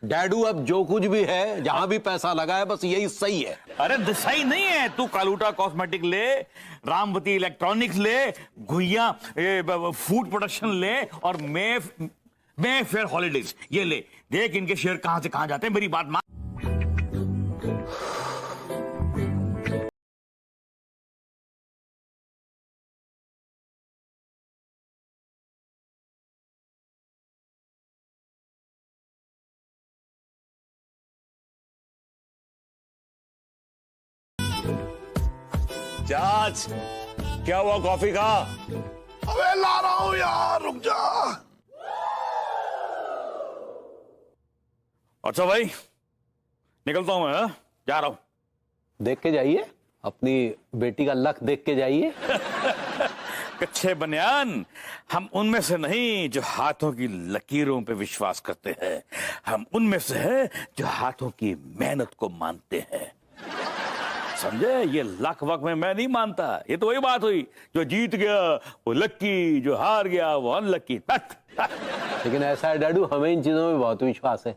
डैडू अब जो कुछ भी है, जहां भी पैसा लगा है, बस यही सही है। अरे सही नहीं है। तू कालूटा कॉस्मेटिक ले, रामवती इलेक्ट्रॉनिक्स ले, गुइया फूड प्रोडक्शन ले, और मे फेयर हॉलीडेज ये ले। देख इनके शेयर कहां से कहां जाते हैं। मेरी बात मान। चाच क्या हुआ कॉफी का? अबे ला रहा हूं यार, रुक जा। अच्छा भाई, निकलता हूं मैं। जा रहा हूं। देख के जाइए, अपनी बेटी का लक देख के जाइए। कच्चे बनियान, हम उनमें से नहीं जो हाथों की लकीरों पे विश्वास करते हैं। हम उनमें से हैं जो हाथों की मेहनत को मानते हैं। समझे? ये लक वक में मैं नहीं मानता। ये तो वही बात हुई, जो जीत गया वो लक्की, जो हार गया वो अनलक्की। लेकिन ऐसा है डैडू, हमें इन चीजों में बहुत विश्वास है,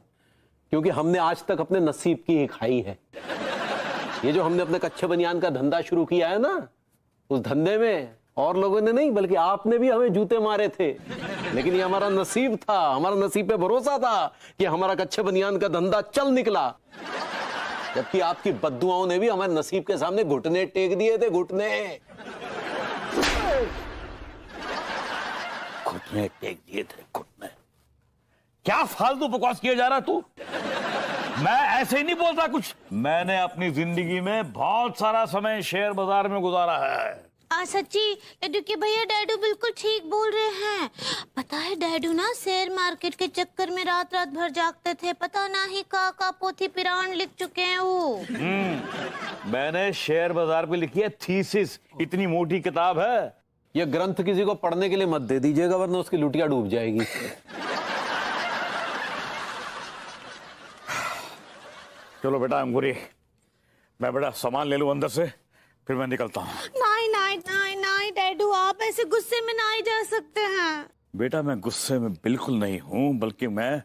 क्योंकि हमने आज तक अपने नसीब की ही खाई है। ये जो हमने अपने कच्चे बनियान का धंधा शुरू किया है ना, उस धंधे में और लोगों ने नहीं बल्कि आपने भी हमें जूते मारे थे। लेकिन ये हमारा नसीब था, हमारा नसीब पे भरोसा था कि हमारा कच्चे बनियान का धंधा चल निकला। जबकि आपकी बद्दुआओं ने भी हमारे नसीब के सामने घुटने टेक दिए थे। घुटने टेक दिए थे, घुटने। क्या फालतू बकवास किया जा रहा तू? मैं ऐसे ही नहीं बोलता कुछ। मैंने अपनी जिंदगी में बहुत सारा समय शेयर बाजार में गुजारा है। सच्ची डैडू के भैया, डैडू बिल्कुल ठीक बोल रहे हैं। पता है डैडू ना शेयर मार्केट के चक्कर में रात रात भर जागते थे। पता ना ही का पोथी पुराण लिख चुके हैं वो। मैंने शेयर बाजार पे लिखी है थीसिस, इतनी मोटी किताब है। यह ग्रंथ किसी को पढ़ने के लिए मत दे दीजिएगा, वरना उसकी लुटिया डूब जाएगी। चलो बेटा अंगूरी, मैं बेटा सामान ले लूं अंदर से, फिर मैं निकलता हूँ। नहीं नहीं नहीं नहीं डैडू, आप ऐसे गुस्से में नहीं जा सकते हैं। बेटा मैं गुस्से में बिल्कुल नहीं हूं, बल्कि मैं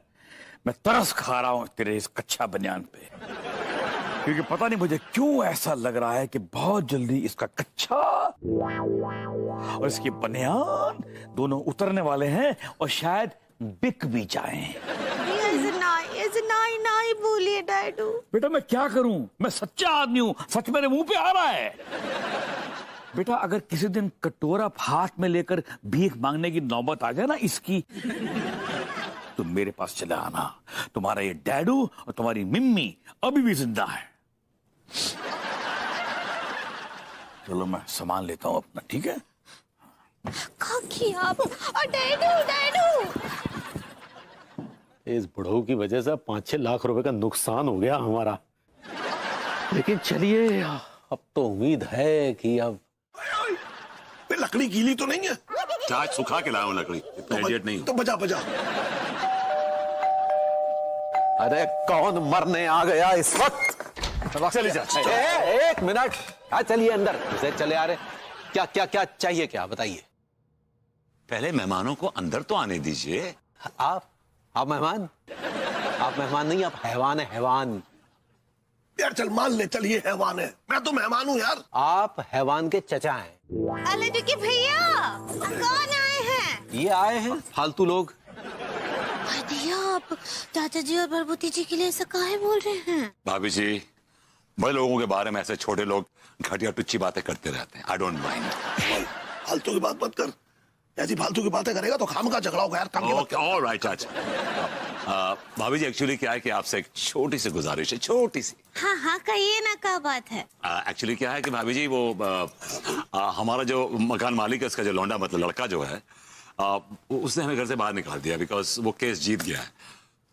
तरस खा रहा हूं तेरे इस कच्चा बनियान पे। क्योंकि पता नहीं मुझे क्यों ऐसा लग रहा है कि बहुत जल्दी इसका कच्चा और इसकी बनियान दोनों उतरने वाले हैं और शायद बिक भी जाएं। ऐसे नहीं बोलिए डैडू। बेटा मैं क्या करूं? मैं सच्चा आदमी हूं, सच मेरे मुंह पे आ रहा है। बेटा अगर किसी दिन कटोरा हाथ में लेकर भीख मांगने की नौबत आ जाए ना इसकी, तो मेरे पास चला आना। तुम्हारा ये डैडू और तुम्हारी मिम्मी अभी भी जिंदा है। चलो मैं सामान लेता हूं अपना, ठीक है? काकी आप और डैडू डैडू। इस बुढ़ऊ की वजह से 5-6 लाख रुपए का नुकसान हो गया हमारा, लेकिन चलिए अब तो उम्मीद है कि अब लकड़ी गीली तो नहीं है? चाय सुखा के लाया हूं लकड़ी, इतना इडियट नहीं तो बजा बजा। अरे कौन मरने आ गया इस वक्त? चलिए चाचा। एक मिनट, चलिए अंदर से चले आ रहे। क्या क्या क्या चाहिए, क्या बताइए? पहले मेहमानों को अंदर तो आने दीजिए। आप मेहमान? आप मेहमान नहीं, आप हैवान है, हैवान। यार चल मान ले, चल ये हैवान है, मैं तो मेहमान हूँ यार। आप हैवान के चचा हैं। अले दुखी भैया, कौन आए हैं? ये आए हैं फालतू लोग। भैया आप चाचा जी और भरभूति जी के लिए ऐसा काहे बोल रहे हैं? भाभी जी, बड़े लोगों के बारे में ऐसे छोटे लोग घटिया टुच्ची बातें करते रहते हैं। I don't mind. फालतू की बात मत कर, ऐसी फालतू की बातें करेगा तो खाम का झगड़ा होगा यार। ऑलराइट चाचा। भाभी जी एक्चुअली क्या है कि आपसे एक छोटी सी गुजारिश है, छोटी सी। हाँ हाँ कहिए ना, क्या बात है? एक्चुअली क्या है कि भाभी जी वो हमारा जो मकान मालिक है, उसका जो लौंडा मतलब लड़का जो है, उसने हमें घर से बाहर निकाल दिया बिकॉज वो केस जीत गया है।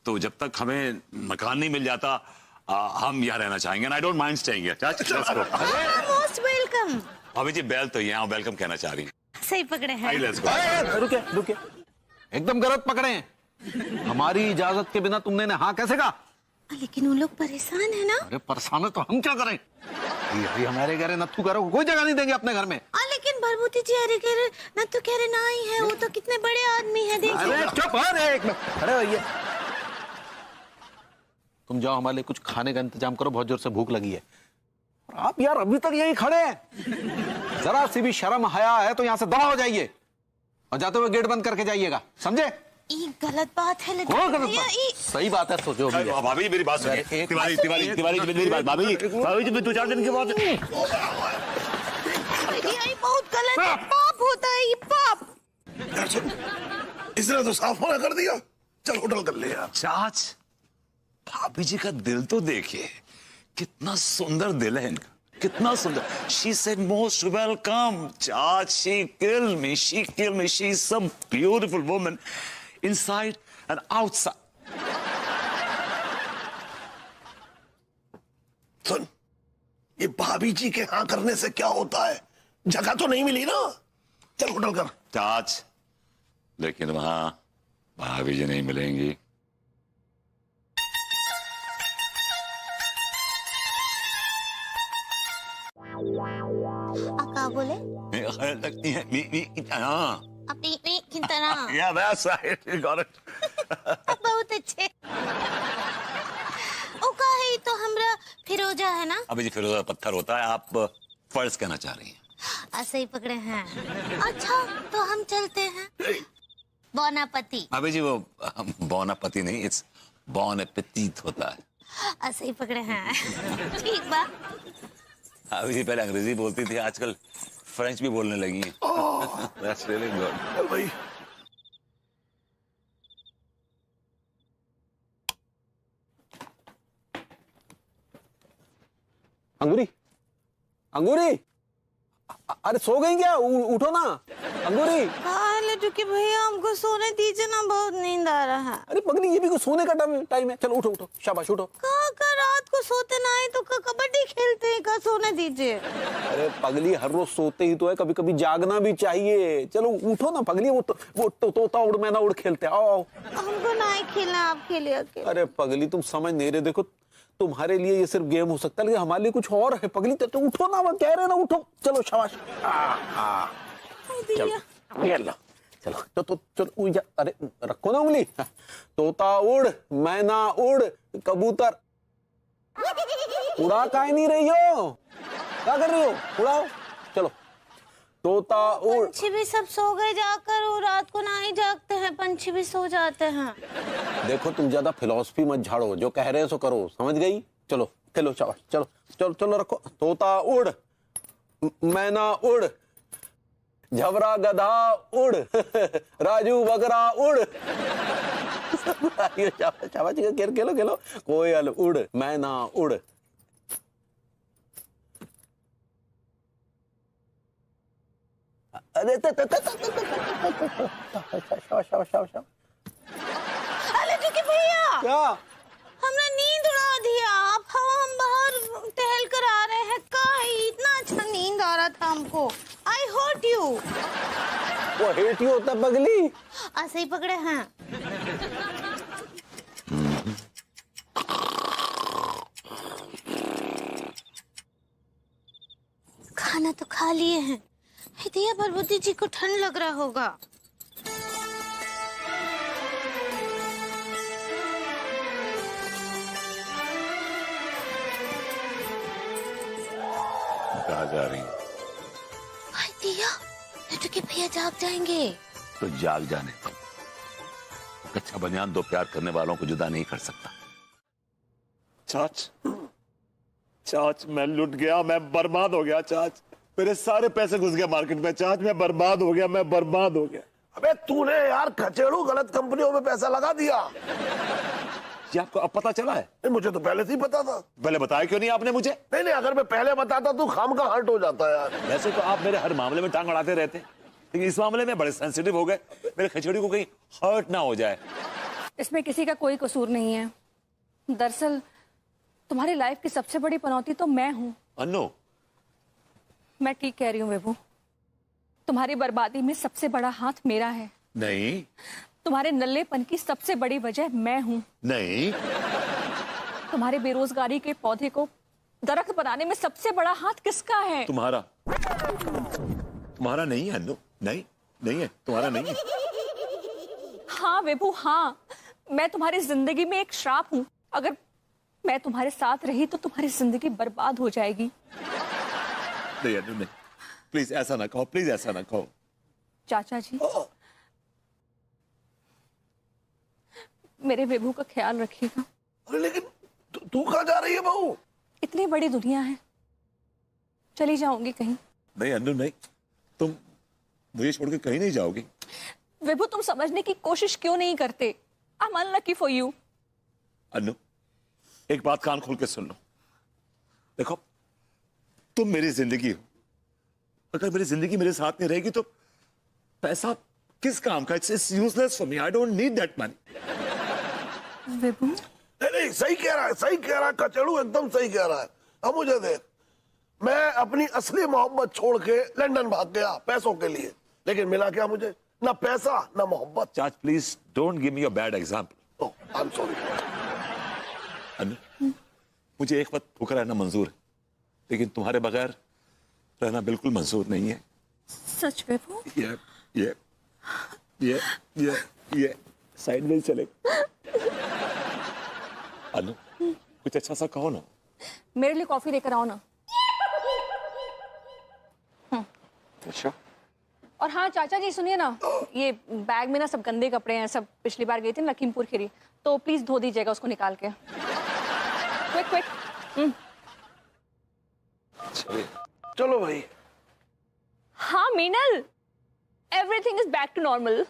तो जब तक हमें मकान नहीं मिल जाता हम यहाँ रहना चाहेंगे। I don't mind staying here. Most welcome. भाभी जी बेल तो यहाँ वेलकम कहना चाह रही है। सही पकड़े हैं। रुके रुके, एकदम गलत पकड़े हैं। हमारी इजाजत के बिना तुमने ने हाँ कैसे कहा? लेकिन वो लोग परेशान है ना। अरे परेशान है तो हम क्या करें? ये हमारे घर नत्थू करो, कोई जगह नहीं देंगे अपने घर में। लेकिन भरभूति जी अरे कह रहे ना, तो कह रहे ना ही है, वो तो कितने बड़े आदमी है। अरे चुप, अरे एक मिनट, अरे ये तुम जाओ हमारे लिए कुछ खाने का इंतजाम करो, बहुत जोर से भूख लगी है। आप यार अभी तक यहीं खड़े हैं, जरा सी भी शर्म हया है तो यहाँ से दौड़ हो जाइए और जाते हुए गेट बंद करके जाइएगा, समझे? ये गलत बात है। लेकिन गलत बात? सही बात है, सोचो भी है। भाभी मेरी बात सुनिए। तिवारी तिवारी तिवारी मेरी बात, भाभी जी 2-4 दिन के बाद ये बहुत गलत है, पाप होता है ये, पाप। यार सुन, इसने तो साफ मना कर दिया, चल होटल कर ले यार। चाच, भाभी जी का दिल तो देखिए, कितना सुंदर दिल है इनका, कितना सुंदर। She said most welcome, चाच। She killed me, she killed me. She's some beautiful woman, inside and outside. सुन, ये भाभी जी के हाँ करने से क्या होता है? जगह तो नहीं मिली ना, चल होटल कर। चाच, लेकिन वहां भाभी जी नहीं मिलेंगी। क्या बोले? लगती है हाँ। अपनी की तरह। Yeah, that's right. You got it. बहुत अच्छे। ओ कहे तो हमरा फिरोजा है ना? अभी जी फिरोजा पत्थर होता है, आप फर्ज कहना चाह रही हैं। ऐसे ही पकड़े हैं। अच्छा तो हम चलते हैं। बोनापति। अभी जी वो बोनापति नहीं, इट्स बॉन एपेटीट होता है। ऐसे ही पकड़े हैं। ठीक बा। अभी जी पहले अंग्रेजी बोलती थी, आजकल फ्रेंच भी बोलने लगी हैं। That's really good. भाई अंगूरी, अंगूरी, अरे सो गई क्या? उठो ना अंगूरी। लड्डू भैया हमको सोने दीजिए ना, बहुत नींद आ रहा है। अरे पगली, ये भी कोई सोने का टाइम है? चलो उठो उठो, शाबाश उठो। का रात को सोते ना है तो कबड्डी खेलते हैं, का सोने दीजिए। अरे पगली, हर रोज सोते ही तो है, कभी कभी जागना भी चाहिए। चलो उठो ना पगली, वो तोता उड़ मैना उड़ खेलते हैं। आओ। हमको नहीं खेलना, आप खेलिए। अरे पगली तुम समझ नहीं रहे, देखो तुम्हारे लिए ये सिर्फ गेम हो सकता है, लेकिन हमारे लिए कुछ और है पगली। तो उठो ना, वो कह रहे ना उठो। चलो शाबाश। चलो तो चलो, अरे रखो ना उंगली। तोता उड़ मैना उड़ कबूतर उड़ा काहे नहीं रही हो? क्या कर रही हो? उड़ाओ। चलो तोता उड़। पंछी भी सब सो गए जाकर, वो रात को ना ही जागते हैं, पंछी भी सो जाते हैं। देखो तुम ज्यादा फिलॉसफी मत झाड़ो, जो कह रहे हैं सो करो, समझ गई? चलो खेलो, शाबाश। चलो चलो चलो रखो। तोता उड़ मैना उड़, झबरा गधा उड़, राजू बकरा उड़। शाबाश, खेलो खेलो। कोयल उड़, मैना उड़। अरे अरे टुकी भैया, क्या? हमरा नींद उड़ा दिया। अब हम बाहर टहल कर आ रहे हैं। इतना अच्छा नींद आ रहा था हमको। आई हर्ट यू। वो हेट यू होता पगली। ऐसे ही पकड़े हैं। खाना तो खा लिए हैं। दिया भरभूति जी को ठंड लग रहा होगा। कहाँ जा रही? भाई दिया, लट्टू के भैया जाग जाएंगे। तो जाग जाने दो। कच्चा बनियान दो प्यार करने वालों को जुदा नहीं कर सकता। चाच मैं लुट गया, मैं बर्बाद हो गया चाच। मेरे सारे पैसे घुस गए मार्केट में चाच। मैं बर्बाद हो गया, मैं बर्बाद हो गया। अबे तूने यार खचेड़ू गलत कंपनियों में पैसा लगा दिया। ये आपको अब पता चला है? मुझे तो पहले से ही पता था। पहले बताया क्यों नहीं आपने मुझे? नहीं, अगर मैं पहले बताता तो खाम का हर्ट हो जाता यार। वैसे तो आप मेरे हर मामले में टांग अड़ाते रहते, लेकिन इस मामले में बड़े सेंसिटिव हो गए। मेरे खिचड़ी को कहीं हर्ट ना हो जाए। इसमें किसी का कोई कसूर नहीं है। दरअसल तुम्हारी लाइफ की सबसे बड़ी पनौती तो मैं हूँ। अन्नू, मैं ठीक कह रही हूँ बेबू। तुम्हारी बर्बादी में सबसे बड़ा हाथ मेरा है। नहीं। तुम्हारे नल्लेपन की सबसे बड़ी वजह मैं हूँ। नहीं। तुम्हारे बेरोजगारी के पौधे को दरख्त बनाने में सबसे बड़ा हाथ किसका है? तुम्हारा। तुम्हारा नहीं है अन्नू। नहीं, नहीं है, तुम्हारा नहीं है। हाँ बेबू, हाँ। मैं तुम्हारी जिंदगी में एक श्राप हूँ। अगर मैं तुम्हारे साथ रही तो तुम्हारी जिंदगी बर्बाद हो जाएगी। नहीं अन्नू, नहीं। प्लीज ऐसा ना कहो, प्लीज ऐसा ना कहो। चाचा जी, मेरे बेबू का ख्याल रखिएगा। अरे लेकिन तू कहाँ जा रही है बहू? इतनी बड़ी दुनिया है, चली जाऊंगी कहीं। नहीं अन्नू, नहीं। तुम मुझे छोड़ के कहीं नहीं जाओगी। बेबू, तुम समझने की कोशिश क्यों नहीं करते? I am unlucky for you. Annu, एक बात कान खोल के सुन लो। देखो, तुम मेरी जिंदगी हो। अगर मेरी जिंदगी मेरे साथ नहीं रहेगी तो पैसा किस काम का? It's useless for me. I don't need that money. बेबू, नहीं, सही कह रहा है, सही कह रहा है कचड़ू, एकदम सही कह रहा है। अब मुझे देख, मैं अपनी असली मोहब्बत छोड़ के लंदन भाग गया पैसों के लिए, लेकिन मिला क्या मुझे? ना पैसा ना मोहब्बत। चाच please don't give me a bad example. I am sorry. Annu, मुझे एक वक्त भूखा रहना मंजूर है, लेकिन तुम्हारे बगैर रहना बिल्कुल मंजूर नहीं है। सच बेबू? ये साइड में चले। अन्नू, कुछ अच्छा सा कहो ना। मेरे लिए कॉफी लेकर आओ ना। अच्छा। और हाँ चाचा जी, सुनिए ना, ये बैग में ना सब गंदे कपड़े हैं। सब पिछली बार गई थी लखीमपुर खीरी, तो प्लीज धो दीजिएगा उसको निकाल के। Quick quick. चलो भाई। हाँ Meenal, everything is back to normal.